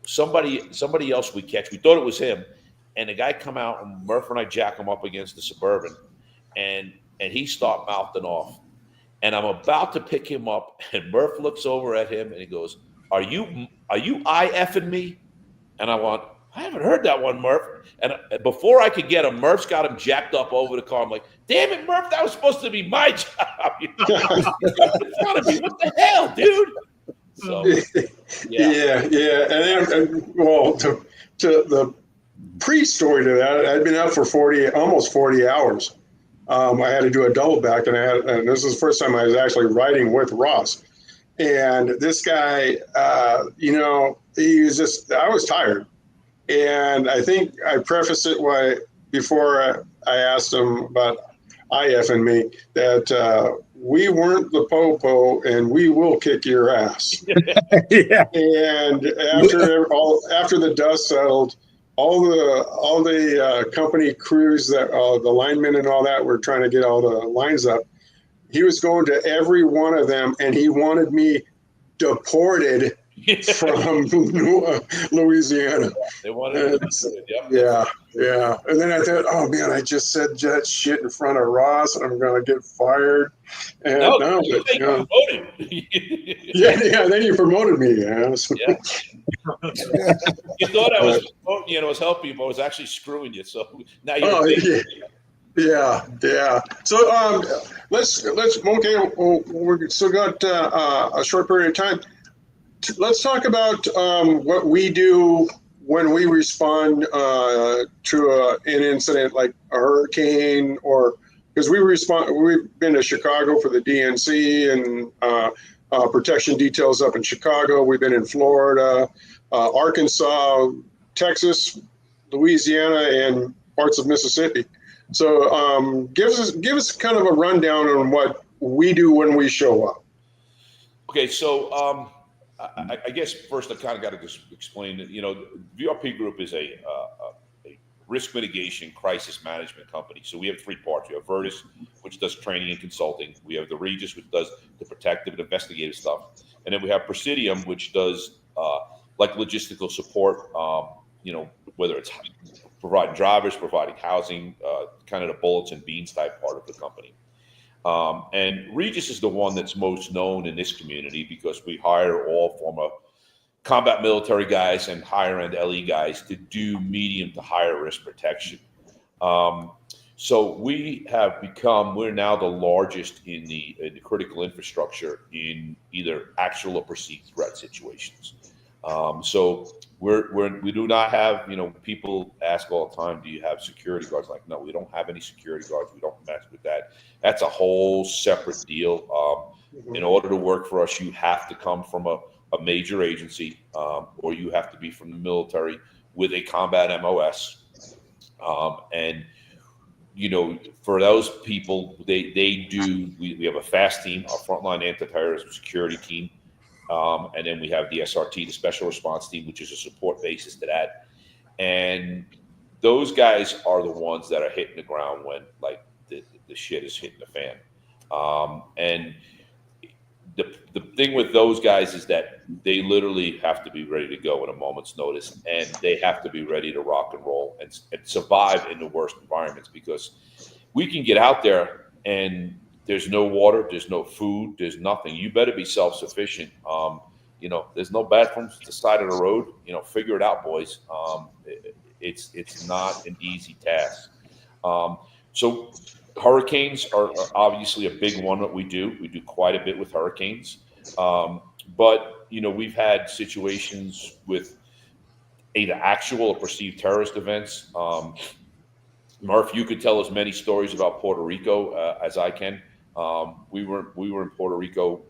[SPEAKER 4] somebody else we catch. We thought it was him, and the guy come out, and Murph and I jack him up against the Suburban, and he start mouthing off. And I'm about to pick him up, and Murph looks over at him, and he goes, "Are you I-effing me?" And I went, "I haven't heard that one, Murph." And before I could get him, Murph's got him jacked up over the car. I'm like, "Damn it, Murph, that was supposed to be my job." You know? In front of me. What the hell, dude? So, yeah.
[SPEAKER 6] And well, to the pre-story to that, I'd been out for almost 40 hours. I had to do a double back, and this is the first time I was actually riding with Ross. And this guy, he was I was tired. And I think I prefaced it before I asked him about I-effing me, that we weren't the po-po and we will kick your ass.
[SPEAKER 5] Yeah.
[SPEAKER 6] And after the dust settled, all the company crews, that the linemen and all that were trying to get all the lines up. He was going to every one of them, and he wanted me deported from Louisiana.
[SPEAKER 4] They wanted
[SPEAKER 6] And,
[SPEAKER 4] to. Yep.
[SPEAKER 6] yeah. And then I thought, oh man, I just said that shit in front of Ross, and I'm gonna get fired. And
[SPEAKER 4] No,
[SPEAKER 6] but,
[SPEAKER 4] they promoted.
[SPEAKER 6] yeah. Then you promoted me. Yeah.
[SPEAKER 4] Yeah. You thought I was promoting you and I was helping you, but I was actually screwing you. So now you're.
[SPEAKER 6] Oh, yeah. So let's okay. We're still got a short period of time. Let's talk about what we do when we respond to an incident like a hurricane, or because we've been to Chicago for the DNC and protection details up in Chicago. We've been in Florida, Arkansas, Texas, Louisiana, and parts of Mississippi. So give us kind of a rundown on what we do when we show up.
[SPEAKER 4] Okay, so I guess first I kind of got to just explain that, VRP Group is a risk mitigation crisis management company. So we have three parts. We have Virtus, which does training and consulting. We have the Regis, which does the protective and investigative stuff. And then we have Presidium, which does like logistical support, whether it's providing drivers, providing housing, kind of the bullets and beans type part of the company. And Regis is the one that's most known in this community because we hire all former combat military guys and higher end LE guys to do medium to higher risk protection. So we're now the largest in the critical infrastructure in either actual or perceived threat situations. So we do not have, people ask all the time, do you have security guards? Like, no, we don't have any security guards. We don't mess with that. That's a whole separate deal. In order to work for us, you have to come from a major agency, or you have to be from the military with a combat MOS. And, for those people, we have a FAST team, our frontline anti-terrorism security team. And then we have the SRT, the special response team, which is a support basis to that. And those guys are the ones that are hitting the ground when like the shit is hitting the fan. And the thing with those guys is that they literally have to be ready to go at a moment's notice, and they have to be ready to rock and roll and survive in the worst environments, because we can get out there and there's no water, there's no food, there's nothing. You better be self-sufficient. There's no bathrooms to the side of the road. Figure it out, boys. It's not an easy task. So hurricanes are obviously a big one that we do. We do quite a bit with hurricanes. But we've had situations with either actual or perceived terrorist events. Murph, you could tell as many stories about Puerto Rico as I can. We were in Puerto Rico.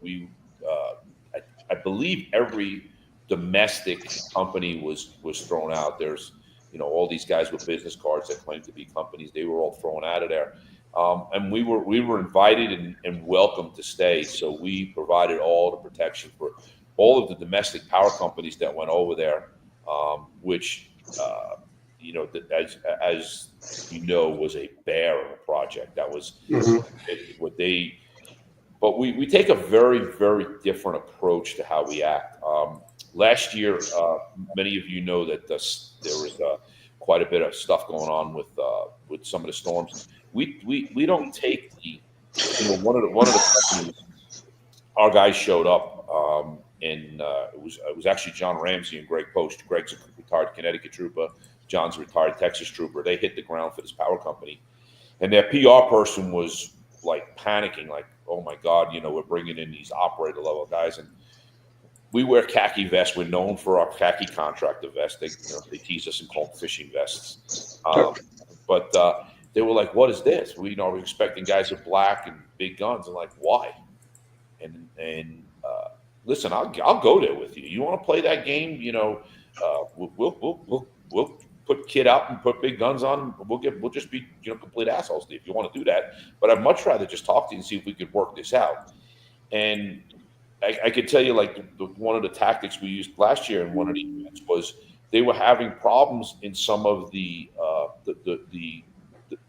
[SPEAKER 4] I believe every domestic company was thrown out. There's all these guys with business cards that claim to be companies. They were all thrown out of there, and we were invited and welcome to stay. So we provided all the protection for all of the domestic power companies that went over there, which as was a bear of a project. That was what they. But we take a very, very different approach to how we act. Last year, many of you know that there was quite a bit of stuff going on with some of the storms. We don't take one of the companies. Our guys showed up, and it was actually John Ramsey and Greg Post. Greg's a retired Connecticut trooper. John's a retired Texas trooper. They hit the ground for this power company, and their PR person was like panicking, like, "Oh my God, we're bringing in these operator level guys." And we wear khaki vests. We're known for our khaki contractor vests. They tease us and call them fishing vests. But they were like, "What is this?" We're expecting guys with black and big guns. And like, why? And listen, I'll go there with you. You want to play that game? We'll put kid out and put big guns on. We'll just be complete assholes if you want to do that. But I'd much rather just talk to you and see if we could work this out. And I could tell you, like, one of the tactics we used last year in one of the events was they were having problems in some of the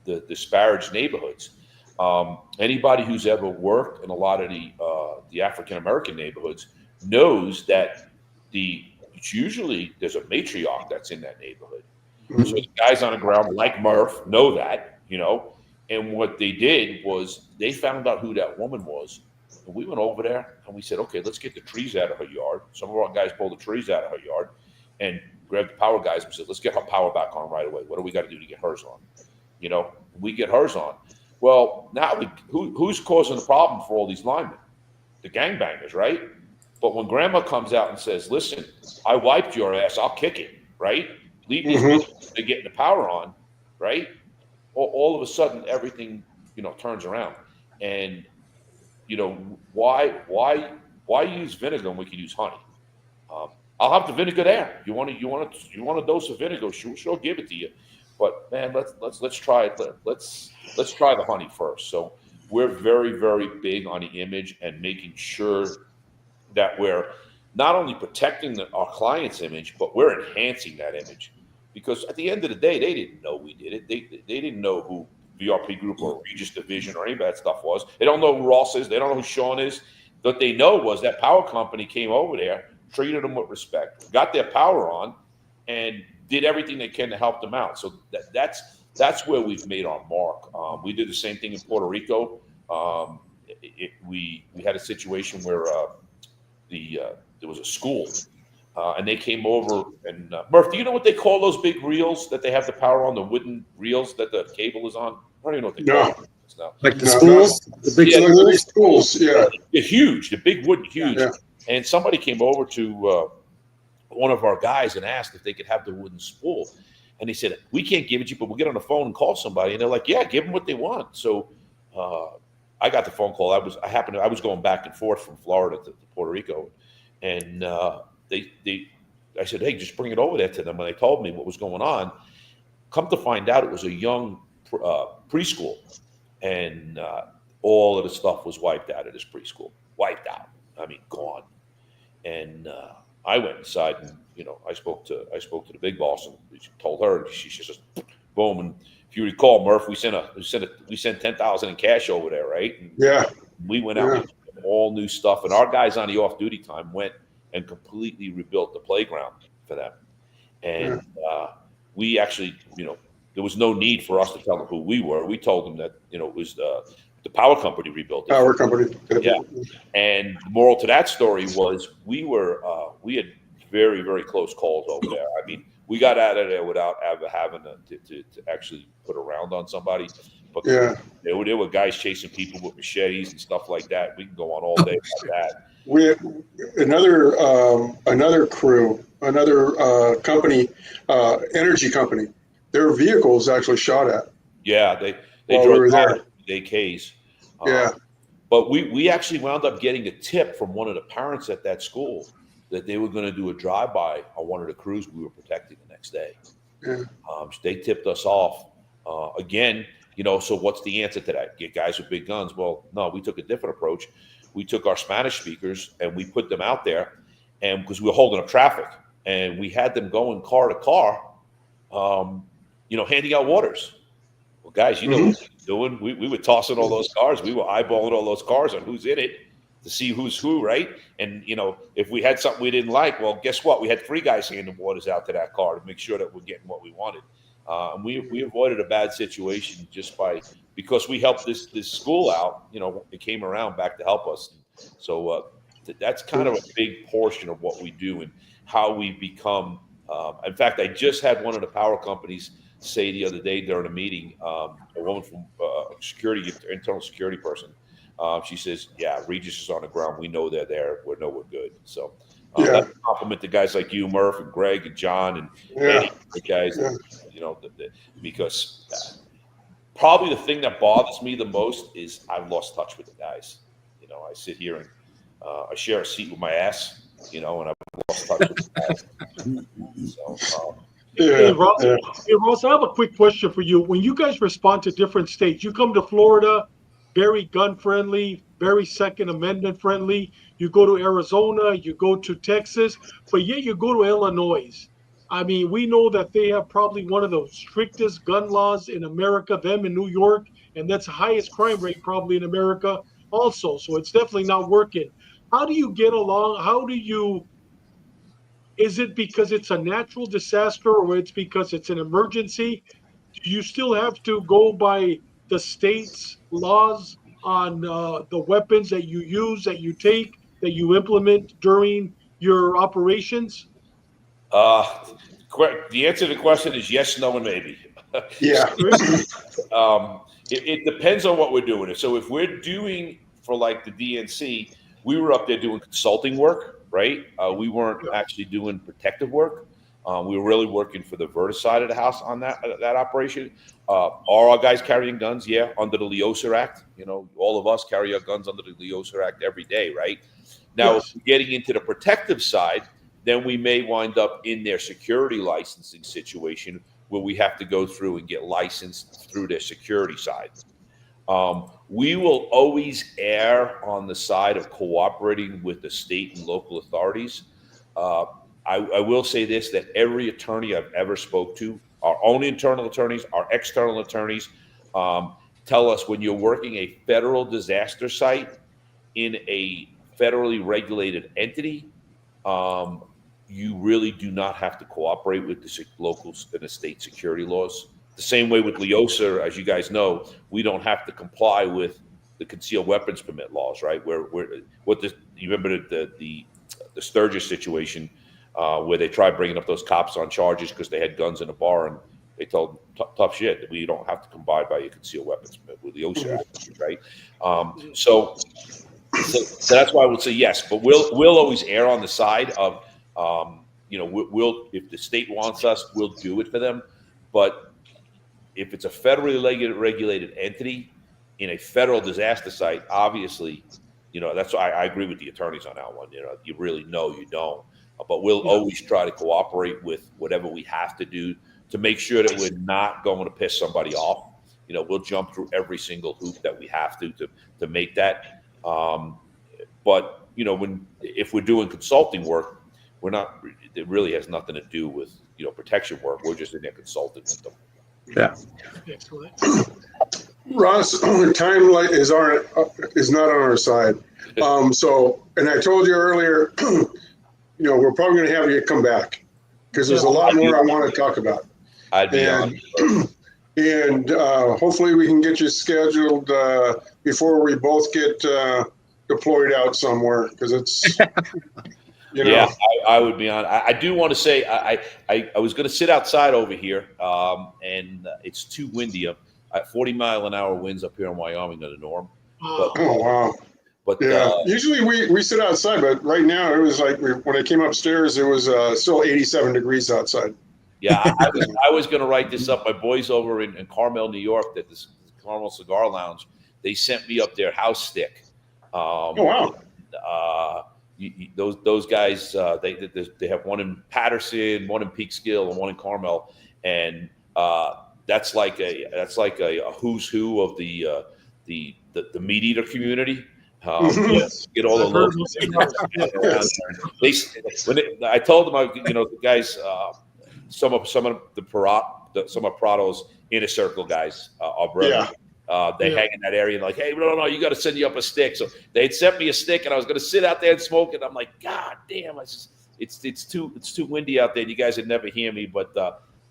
[SPEAKER 4] disparaged neighborhoods. Anybody who's ever worked in a lot of the African American neighborhoods knows that it's usually there's a matriarch that's in that neighborhood.
[SPEAKER 6] Mhm.
[SPEAKER 4] So the guys on the ground, like Murph, know that, and what they did was they found out who that woman was. And we went over there and we said, okay, let's get the trees out of her yard. Some of our guys pulled the trees out of her yard and grabbed the power guys and said, let's get her power back on right away. What do we got to do to get hers on? We get hers on. Well, now who's causing the problem for all these linemen? The gangbangers, right? But when grandma comes out and says, listen, I wiped your ass, I'll kick it, right? Leave these bitches, they're getting the power on, right? All of a sudden, everything, turns around. And, why use vinegar when we can use honey? I'll have the vinegar there. You want a dose of vinegar? She'll give it to you. But man, let's try it. Let's try the honey first. So we're very, very big on the image and making sure that we're not only protecting our client's image, but we're enhancing that image. Because at the end of the day, they didn't know we did it. They didn't know who VRP Group or Regis Division or any of that stuff was. They don't know who Ross is. They don't know who Sean is. What they know was that power company came over there, treated them with respect, got their power on, and did everything they can to help them out. So that's where we've made our mark. We did the same thing in Puerto Rico. We had a situation where there was a school, and they came over. And Murph, do you know what they call those big reels that they have the power on? The wooden reels that the cable is on. I don't even know what they call them. No.
[SPEAKER 5] Like the schools, the big schools.
[SPEAKER 6] Yeah.
[SPEAKER 4] They're huge, the big wooden, huge.
[SPEAKER 6] Yeah.
[SPEAKER 4] And somebody came over to one of our guys and asked if they could have the wooden spool. And he said, we can't give it to you, but we'll get on the phone and call somebody. And they're like, yeah, give them what they want. So I got the phone call. I was going back and forth from Florida to Puerto Rico. And I said, hey, just bring it over there to them. And they told me what was going on. Come to find out, it was a young preschool. And all of the stuff was wiped out of this preschool. Wiped out. I mean, gone. And I went inside and, I spoke to the big boss and told her, and she just boom. And if you recall, Murph, we sent 10,000 in cash over there, right? And
[SPEAKER 6] Yeah.
[SPEAKER 4] we went out with all new stuff, and our guys on the off-duty time went and completely rebuilt the playground for them. And we actually, there was no need for us to tell them who we were. We told them that, it was the power company rebuilt it.
[SPEAKER 6] Power company.
[SPEAKER 4] Yeah. And the moral to that story was we had very, very close calls over there. I mean, we got out of there without ever having to actually put a round on somebody. But there were guys chasing people with machetes and stuff like that. We can go on all day about that.
[SPEAKER 6] We had another crew, another company, energy company. Their vehicles actually shot at.
[SPEAKER 4] Yeah, they
[SPEAKER 6] while
[SPEAKER 4] drove
[SPEAKER 6] we were there.
[SPEAKER 4] AKs.
[SPEAKER 6] Yeah.
[SPEAKER 4] But we actually wound up getting a tip from one of the parents at that school that they were going to do a drive-by on one of the crews we were protecting the next day.
[SPEAKER 6] Yeah.
[SPEAKER 4] They tipped us off. Again, so what's the answer to that? Get guys with big guns? Well, no, we took a different approach. We took our Spanish speakers and we put them out there, and because we were holding up traffic, and we had them going car to car, handing out waters. Well, guys, what we were doing? We were tossing all those cars. We were eyeballing all those cars on who's in it to see who's who, right? And, if we had something we didn't like, well, guess what? We had 3 guys handing waters out to that car to make sure that we're getting what we wanted. And we avoided a bad situation because we helped this school out. It came around back to help us. So that's kind of a big portion of what we do and how we become. In fact, I just had one of the power companies say the other day during a meeting, a woman from internal security person. She says, "Yeah, Regis is on the ground. We know they're there. We know we're good." So that's a compliment to guys like you, Murph, and Greg, and John, and Eddie, the guys. Because probably the thing that bothers me the most is I've lost touch with the guys. I sit here and I share a seat with my ass. And I've lost touch with the guys. So.
[SPEAKER 3] Hey, Ross, I have a quick question for you. When you guys respond to different states, you come to Florida, very gun friendly, very Second Amendment friendly. You go to Arizona, you go to Texas, but yet you go to Illinois. I mean, we know that they have probably one of the strictest gun laws in America, them in New York, and that's the highest crime rate probably in America also. So it's definitely not working. How do you get along? How do you is it because it's a natural disaster or it's because it's an emergency? Do you still have to go by the state's laws on the weapons that you use, that you take, that you implement during your operations?
[SPEAKER 4] The answer to the question is yes, no, and maybe.
[SPEAKER 6] Yeah.
[SPEAKER 4] It depends on what we're doing. So if we're doing for like the DNC, we were up there doing consulting work, right? We weren't actually doing protective work. We were really working for the Verta side of the house on that operation. Are our guys carrying guns? Yeah, under the Leosa Act. You know, all of us carry our guns under the Leosa Act every day, right? Now,
[SPEAKER 3] Yes.
[SPEAKER 4] if we're getting into the protective side, then we may wind up in their security licensing situation where we have to go through and get licensed through their security side. We will always err on the side of cooperating with the state and local authorities. I will say this, that every attorney I've ever spoke to, our own internal attorneys, our external attorneys, tell us when you're working a federal disaster site in a federally regulated entity, you really do not have to cooperate with the local and the state security laws. The same way with Leosa, as you guys know, we don't have to comply with the concealed weapons permit laws, right? You remember the Sturgis situation where they tried bringing up those cops on charges because they had guns in a bar, and they told them, tough shit, we don't have to abide by your concealed weapons permit with the OSHA Act, right? So that's why I would say yes, but we'll always err on the side of, we'll if the state wants us, we'll do it for them. But if it's a federally regulated entity in a federal disaster site, obviously, that's why I agree with the attorneys on that one. You really know you don't, but we'll always try to cooperate with whatever we have to do to make sure that we're not going to piss somebody off. We'll jump through every single hoop that we have to make that. But if we're doing consulting work, we're not. It really has nothing to do with protection work. We're just in there consulting with them.
[SPEAKER 5] Yeah.
[SPEAKER 3] Excellent.
[SPEAKER 6] Ross, time is not on our side. And I told you earlier, we're probably going to have you come back because there's a lot more I want to talk about.
[SPEAKER 4] I'd be on.
[SPEAKER 6] And hopefully we can get you scheduled before we both get deployed out somewhere, because it's,
[SPEAKER 4] Yeah, I would be on. I do want to say I was going to sit outside over here, and it's too windy up. 40-mile-an-hour winds up here in Wyoming are the norm.
[SPEAKER 6] Oh, wow.
[SPEAKER 4] But
[SPEAKER 6] usually we sit outside, but right now it was like when I came upstairs, it was still 87 degrees outside.
[SPEAKER 4] Yeah, I was going to write this up. My boys over in Carmel, New York, at this Carmel Cigar Lounge, they sent me up their house stick.
[SPEAKER 6] Oh, wow.
[SPEAKER 4] Those guys, they have one in Patterson, one in Peekskill, and one in Carmel, and that's like a who's who of the meat eater community.
[SPEAKER 3] Yes.
[SPEAKER 4] Get all the locals. I told them, the guys, some of Prato's inner circle guys are brothers. They hang in that area and like, hey, no, you got to send you up a stick. So they'd sent me a stick, and I was going to sit out there and smoke it. I'm like, God damn, it's too windy out there. And you guys would never hear me, but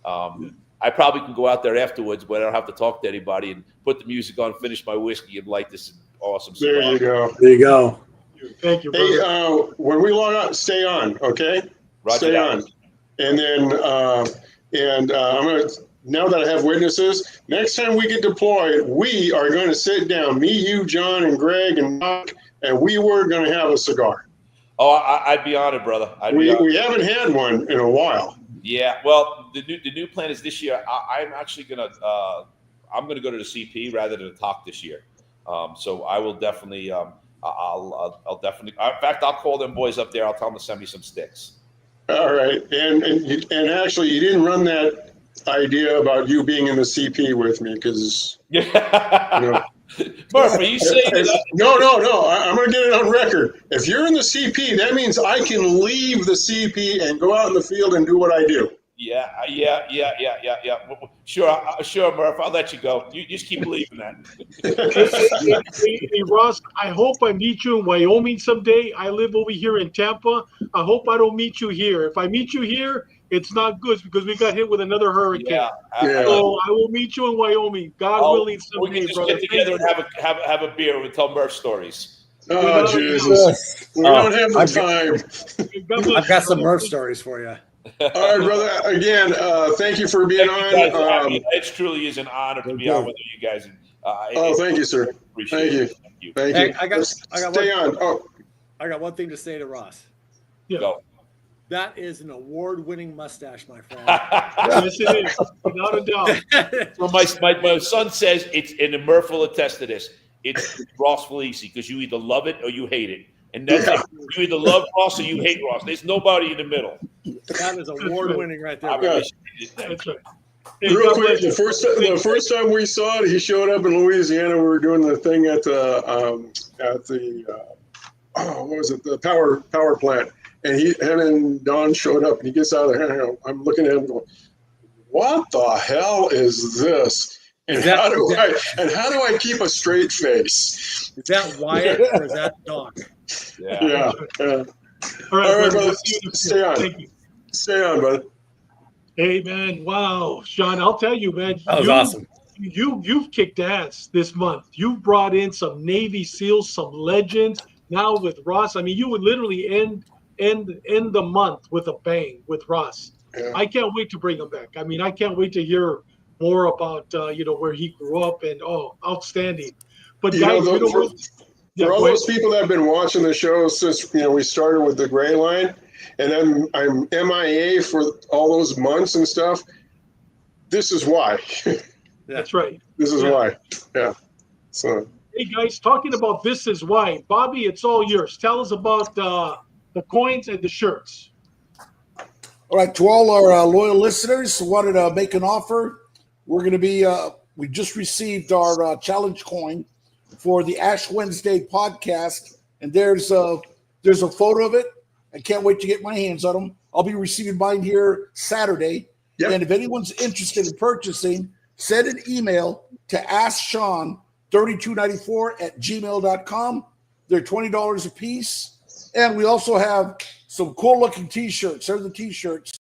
[SPEAKER 4] I probably can go out there afterwards, but I don't have to talk to anybody and put the music on, finish my whiskey, and light this awesome cigar.
[SPEAKER 6] There you go.
[SPEAKER 5] There you go.
[SPEAKER 3] Thank you, brother.
[SPEAKER 6] Hey, when we log out, stay on, okay?
[SPEAKER 4] Roger
[SPEAKER 6] stay
[SPEAKER 4] that.
[SPEAKER 6] on. And then, I'm going to, now that I have witnesses, next time we get deployed, we are going to sit down, me, you, John, and Greg, and Mark, and we were going to have a cigar.
[SPEAKER 4] Oh, I'd be honored, brother.
[SPEAKER 6] We haven't had one in a while.
[SPEAKER 4] Yeah, well, the new plan is this year. I'm actually gonna I'm gonna go to the CP rather than the TOC this year. So I will definitely I'll definitely. In fact, I'll call them boys up there. I'll tell them to send me some sticks.
[SPEAKER 6] All right, and actually, you didn't run that idea about you being in the CP with me, because
[SPEAKER 4] Murph, are you saying that?
[SPEAKER 6] No. I'm going to get it on record. If you're in the CP, that means I can leave the CP and go out in the field and do what I do.
[SPEAKER 4] Yeah. Sure, Murph. I'll let you go. You just keep believing that.
[SPEAKER 3] Hey, Ross, I hope I meet you in Wyoming someday. I live over here in Tampa. I hope I don't meet you here. If I meet you here, it's not good because we got hit with another hurricane.
[SPEAKER 4] Yeah.
[SPEAKER 3] So I will meet you in Wyoming, God willing,
[SPEAKER 4] we
[SPEAKER 3] someday,
[SPEAKER 4] can just
[SPEAKER 3] brother.
[SPEAKER 4] get together and have a beer and tell Murph stories.
[SPEAKER 6] Oh, Jesus. We don't have the time.
[SPEAKER 3] God bless
[SPEAKER 5] I've got
[SPEAKER 3] you,
[SPEAKER 5] some
[SPEAKER 3] brother.
[SPEAKER 5] Murph stories for you.
[SPEAKER 6] All right, brother. Again, thank you for being
[SPEAKER 4] Thank you guys for having
[SPEAKER 6] on.
[SPEAKER 4] me. It truly is an honor to be on with you guys.
[SPEAKER 6] Thank you, sir.
[SPEAKER 4] Appreciate
[SPEAKER 6] Thank you.
[SPEAKER 4] it. Thank you.
[SPEAKER 6] Thank
[SPEAKER 5] Hey,
[SPEAKER 6] you.
[SPEAKER 5] I got
[SPEAKER 6] Stay
[SPEAKER 5] one.
[SPEAKER 6] on. Oh,
[SPEAKER 5] I got one thing to say to Ross.
[SPEAKER 3] Yeah.
[SPEAKER 4] Go.
[SPEAKER 5] That is an award-winning mustache, my friend.
[SPEAKER 3] Yes, it is. Without a doubt.
[SPEAKER 4] So my son says it's, and Murph will attest to this, it's Ross Falisi, because you either love it or you hate it. And that's it. You either love Ross or you hate Ross. There's nobody in the middle.
[SPEAKER 5] That is award-winning right there.
[SPEAKER 4] I
[SPEAKER 5] bro.
[SPEAKER 4] appreciate it. Thank
[SPEAKER 3] That's
[SPEAKER 4] you.
[SPEAKER 3] right. Hey,
[SPEAKER 6] real
[SPEAKER 3] God
[SPEAKER 6] quick,
[SPEAKER 3] bless
[SPEAKER 6] the
[SPEAKER 3] you.
[SPEAKER 6] first time we saw it, he showed up in Louisiana. We were doing the thing at the what was it? The power plant. And him and Don showed up, and he gets out of there. I'm looking at him going, "What the hell is this? And how do I keep a straight face?"
[SPEAKER 5] Is that Wyatt or is that Doc?
[SPEAKER 6] Yeah.
[SPEAKER 3] All right,
[SPEAKER 6] All right, brother.
[SPEAKER 3] We'll see you in the
[SPEAKER 6] Stay
[SPEAKER 3] field.
[SPEAKER 6] on.
[SPEAKER 3] Thank you.
[SPEAKER 6] Stay on, brother.
[SPEAKER 3] Hey, man. Wow. Sean, I'll tell you, man.
[SPEAKER 5] That was awesome.
[SPEAKER 3] You've kicked ass this month. You've brought in some Navy SEALs, some legends. Now with Ross, I mean, you would literally end the month with a bang with Ross.
[SPEAKER 6] Yeah.
[SPEAKER 3] I can't wait to bring him back. I mean, I can't wait to hear more about where he grew up and outstanding. But guys,
[SPEAKER 6] for all those people that have been watching the show since we started with the Gray Line, and I'm MIA for all those months and stuff. This is why.
[SPEAKER 3] That's right.
[SPEAKER 6] This is why. Yeah. So.
[SPEAKER 3] Hey guys, talking about this is why. Bobby, it's all yours. Tell us about the coins and the shirts.
[SPEAKER 7] All right, to all our loyal listeners who wanted to make an offer, we're going to be, we just received our challenge coin for the Ash Wednesday podcast, and there's a photo of it. I can't wait to get my hands on them. I'll be receiving mine here Saturday. Yep. And if anyone's interested in purchasing, send an email to AskSean3294@gmail.com. They're $20 a piece. And we also have some cool looking t-shirts. There's the t-shirts.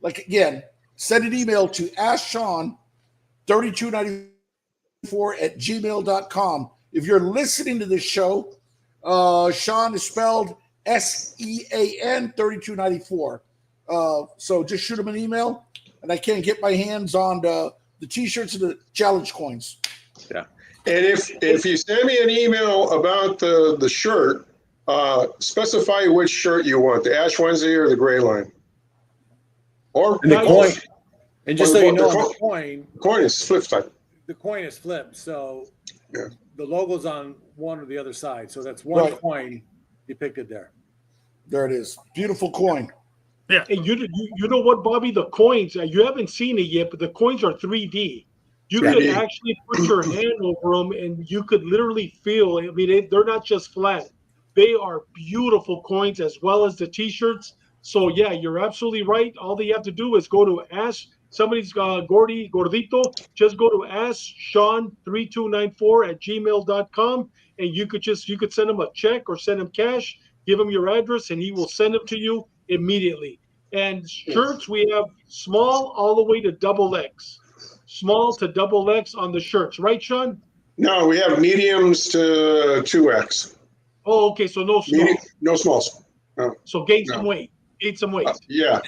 [SPEAKER 7] Like, again, send an email to AskSean3294@gmail.com. If you're listening to this show, Sean is spelled SEAN 3294. So just shoot him an email, and I can get my hands on the t-shirts and the challenge coins.
[SPEAKER 6] Yeah. And if you send me an email about the shirt, specify which shirt you want, the Ash Wednesday or the Gray Line. Or
[SPEAKER 5] and the coin. And just so you know, the
[SPEAKER 6] coin is flip side.
[SPEAKER 5] The coin is flipped, so
[SPEAKER 6] yeah.
[SPEAKER 5] The logo's on one or the other side. So that's one coin depicted there.
[SPEAKER 7] There it is. Beautiful coin.
[SPEAKER 3] Yeah. And you know what, Bobby? The coins, you haven't seen it yet, but the coins are 3D. You could actually put your hand over them, and you could literally feel. I mean, they're not just flat; they are beautiful coins, as well as the T-shirts. So yeah, you're absolutely right. All you have to do is go to Ask somebody's Gordito. Just go to AskSean3294@gmail.com, and you could send him a check or send him cash. Give him your address, and he will send it to you immediately. And shirts, we have small all the way to XXL. Small to XXL on the shirts, right, Sean?
[SPEAKER 6] No, we have mediums to 2X.
[SPEAKER 3] Oh, okay. So no small.
[SPEAKER 6] No smalls. No.
[SPEAKER 3] So gain some weight.
[SPEAKER 6] Yeah.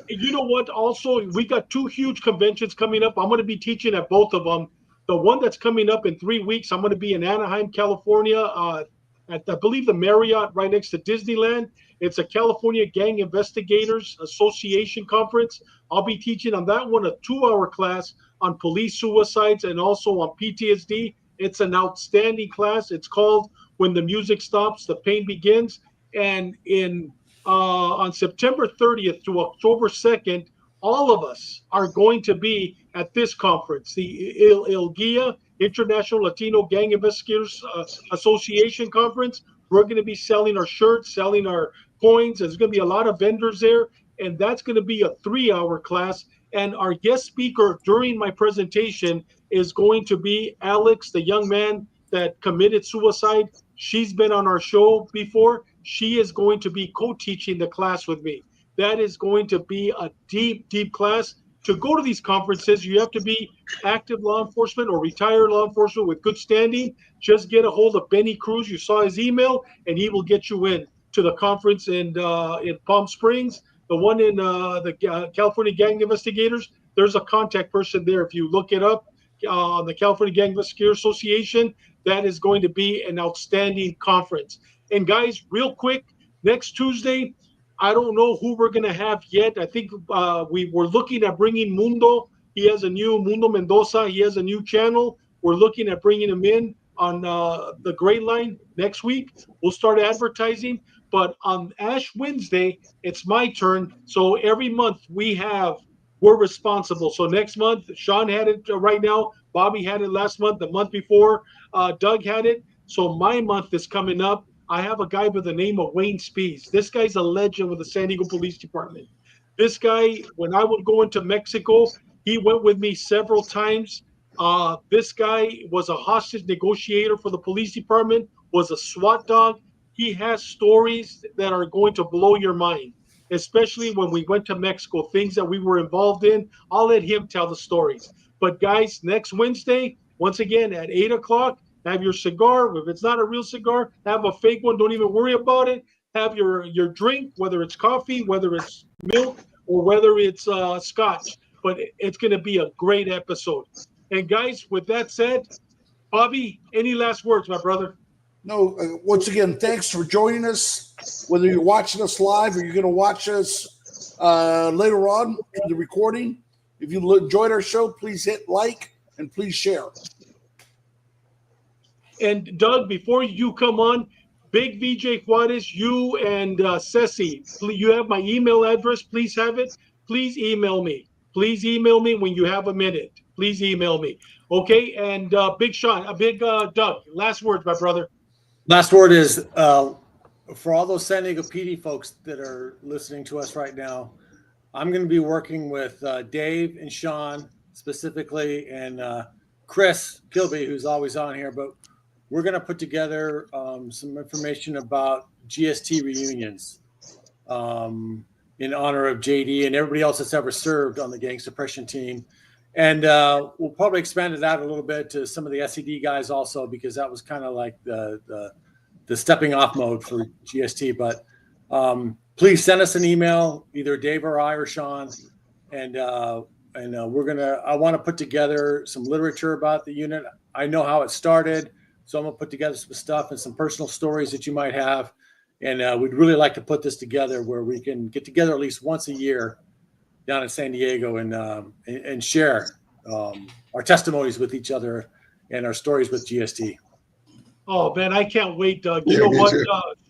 [SPEAKER 3] You know what? Also, we got 2 huge conventions coming up. I'm going to be teaching at both of them. The one that's coming up in 3 weeks, I'm going to be in Anaheim, California, at I believe the Marriott right next to Disneyland. It's a California Gang Investigators Association conference. I'll be teaching on that one a 2-hour class on police suicides and also on PTSD. It's an outstanding class. It's called When the Music Stops, the Pain Begins. And on September 30th to October 2nd, all of us are going to be at this conference, the ILGIA, International Latino Gang Investigators Association Conference. We're going to be selling our shirts, selling our coins. There's going to be a lot of vendors there, and that's going to be a 3-hour class. And our guest speaker during my presentation is going to be Alex, the young man that committed suicide. She's been on our show before. She is going to be co-teaching the class with me. That is going to be a deep, deep class. To go to these conferences, you have to be active law enforcement or retired law enforcement with good standing. Just get a hold of Benny Cruz. You saw his email, and he will get you in to the conference in Palm Springs. The one in the California Gang Investigators, there's a contact person there. If you look it up on the California Gang Investigators Association, that is going to be an outstanding conference. And guys, real quick, next Tuesday, I don't know who we're going to have yet. I think we were looking at bringing Mundo. He has a new Mundo Mendoza. He has a new channel. We're looking at bringing him in on the Gray Line next week. We'll start advertising. But on Ash Wednesday, it's my turn. So every month we're responsible. So next month, Sean had it right now. Bobby had it last month. The month before, Doug had it. So my month is coming up. I have a guy by the name of Wayne Spees. This guy's a legend with the San Diego Police Department. This guy, when I would go into Mexico, he went with me several times. This guy was a hostage negotiator for the police department, was a SWAT dog. He has stories that are going to blow your mind, especially when we went to Mexico, things that we were involved in. I'll let him tell the stories. But guys, next Wednesday, once again at 8 o'clock, have your cigar. If it's not a real cigar, have a fake one. Don't even worry about it. Have your drink, whether it's coffee, whether it's milk, or whether it's scotch. But it's going to be a great episode. And guys, with that said, Bobby, any last words, my brother?
[SPEAKER 7] No, once again, thanks for joining us. Whether you're watching us live or you're going to watch us later on in the recording, if you enjoyed our show, please hit like and please share.
[SPEAKER 3] And Doug, before you come on, Big VJ Juarez, you and Ceci, you have my email address. Please have it. Please email me. Please email me when you have a minute. Please email me. Okay, and Big Sean, Doug, last words, my brother.
[SPEAKER 5] Last word is for all those San Diego PD folks that are listening to us right now, I'm going to be working with Dave and Sean specifically, and Chris Kilby, who's always on here, but we're going to put together some information about GST reunions in honor of JD and everybody else that's ever served on the gang suppression team. And we'll probably expand it out a little bit to some of the SED guys also, because that was kind of like the stepping off mode for GST. But please send us an email, either Dave or I or Sean, and I want to put together some literature about the unit. I know how it started, so I'm going to put together some stuff and some personal stories that you might have. And we'd really like to put this together where we can get together at least once a year down in San Diego and share our testimonies with each other and our stories with GST.
[SPEAKER 3] Oh, man, I can't wait, Doug. You know what?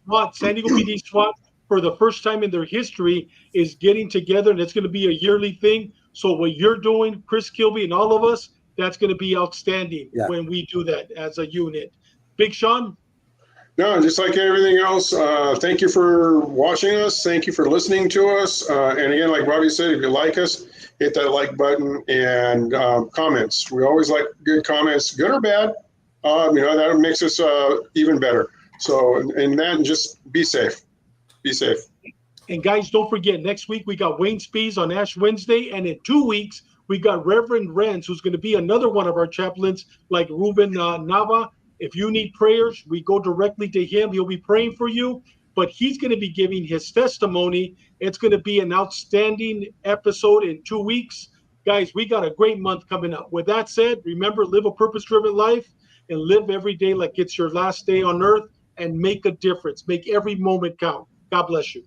[SPEAKER 3] SWAT, San Diego PD SWAT, for the first time in their history, is getting together, and it's going to be a yearly thing. So what you're doing, Chris Kilby and all of us, that's going to be outstanding when we do that as a unit. Big Sean?
[SPEAKER 6] No, just like everything else, thank you for watching us. Thank you for listening to us. And again, like Bobby said, if you like us, hit that like button and comments. We always like good comments, good or bad. That makes us even better. So, and then just be safe. Be safe.
[SPEAKER 3] And guys, don't forget, next week we got Wayne Spees on Ash Wednesday. And in 2 weeks, we got Reverend Renz, who's going to be another one of our chaplains, like Ruben Nava. If you need prayers, we go directly to him. He'll be praying for you, but he's going to be giving his testimony. It's going to be an outstanding episode in 2 weeks. Guys, we got a great month coming up. With that said, remember, live a purpose-driven life and live every day like it's your last day on earth and make a difference. Make every moment count. God bless you.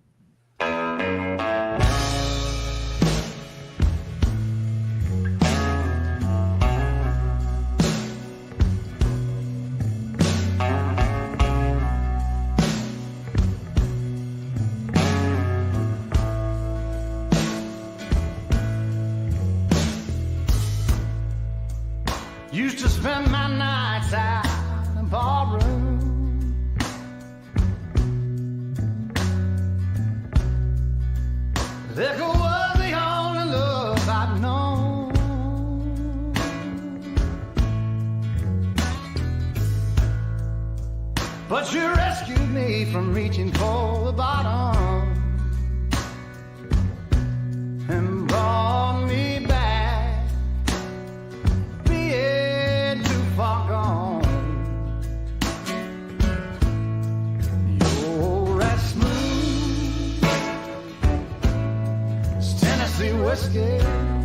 [SPEAKER 2] Used to spend my nights out in a ballroom. Liquor was the only love I'd known. 'cause you rescued me from reaching for the bottom and brought me back, being too far gone. You're as smooth as Tennessee whiskey.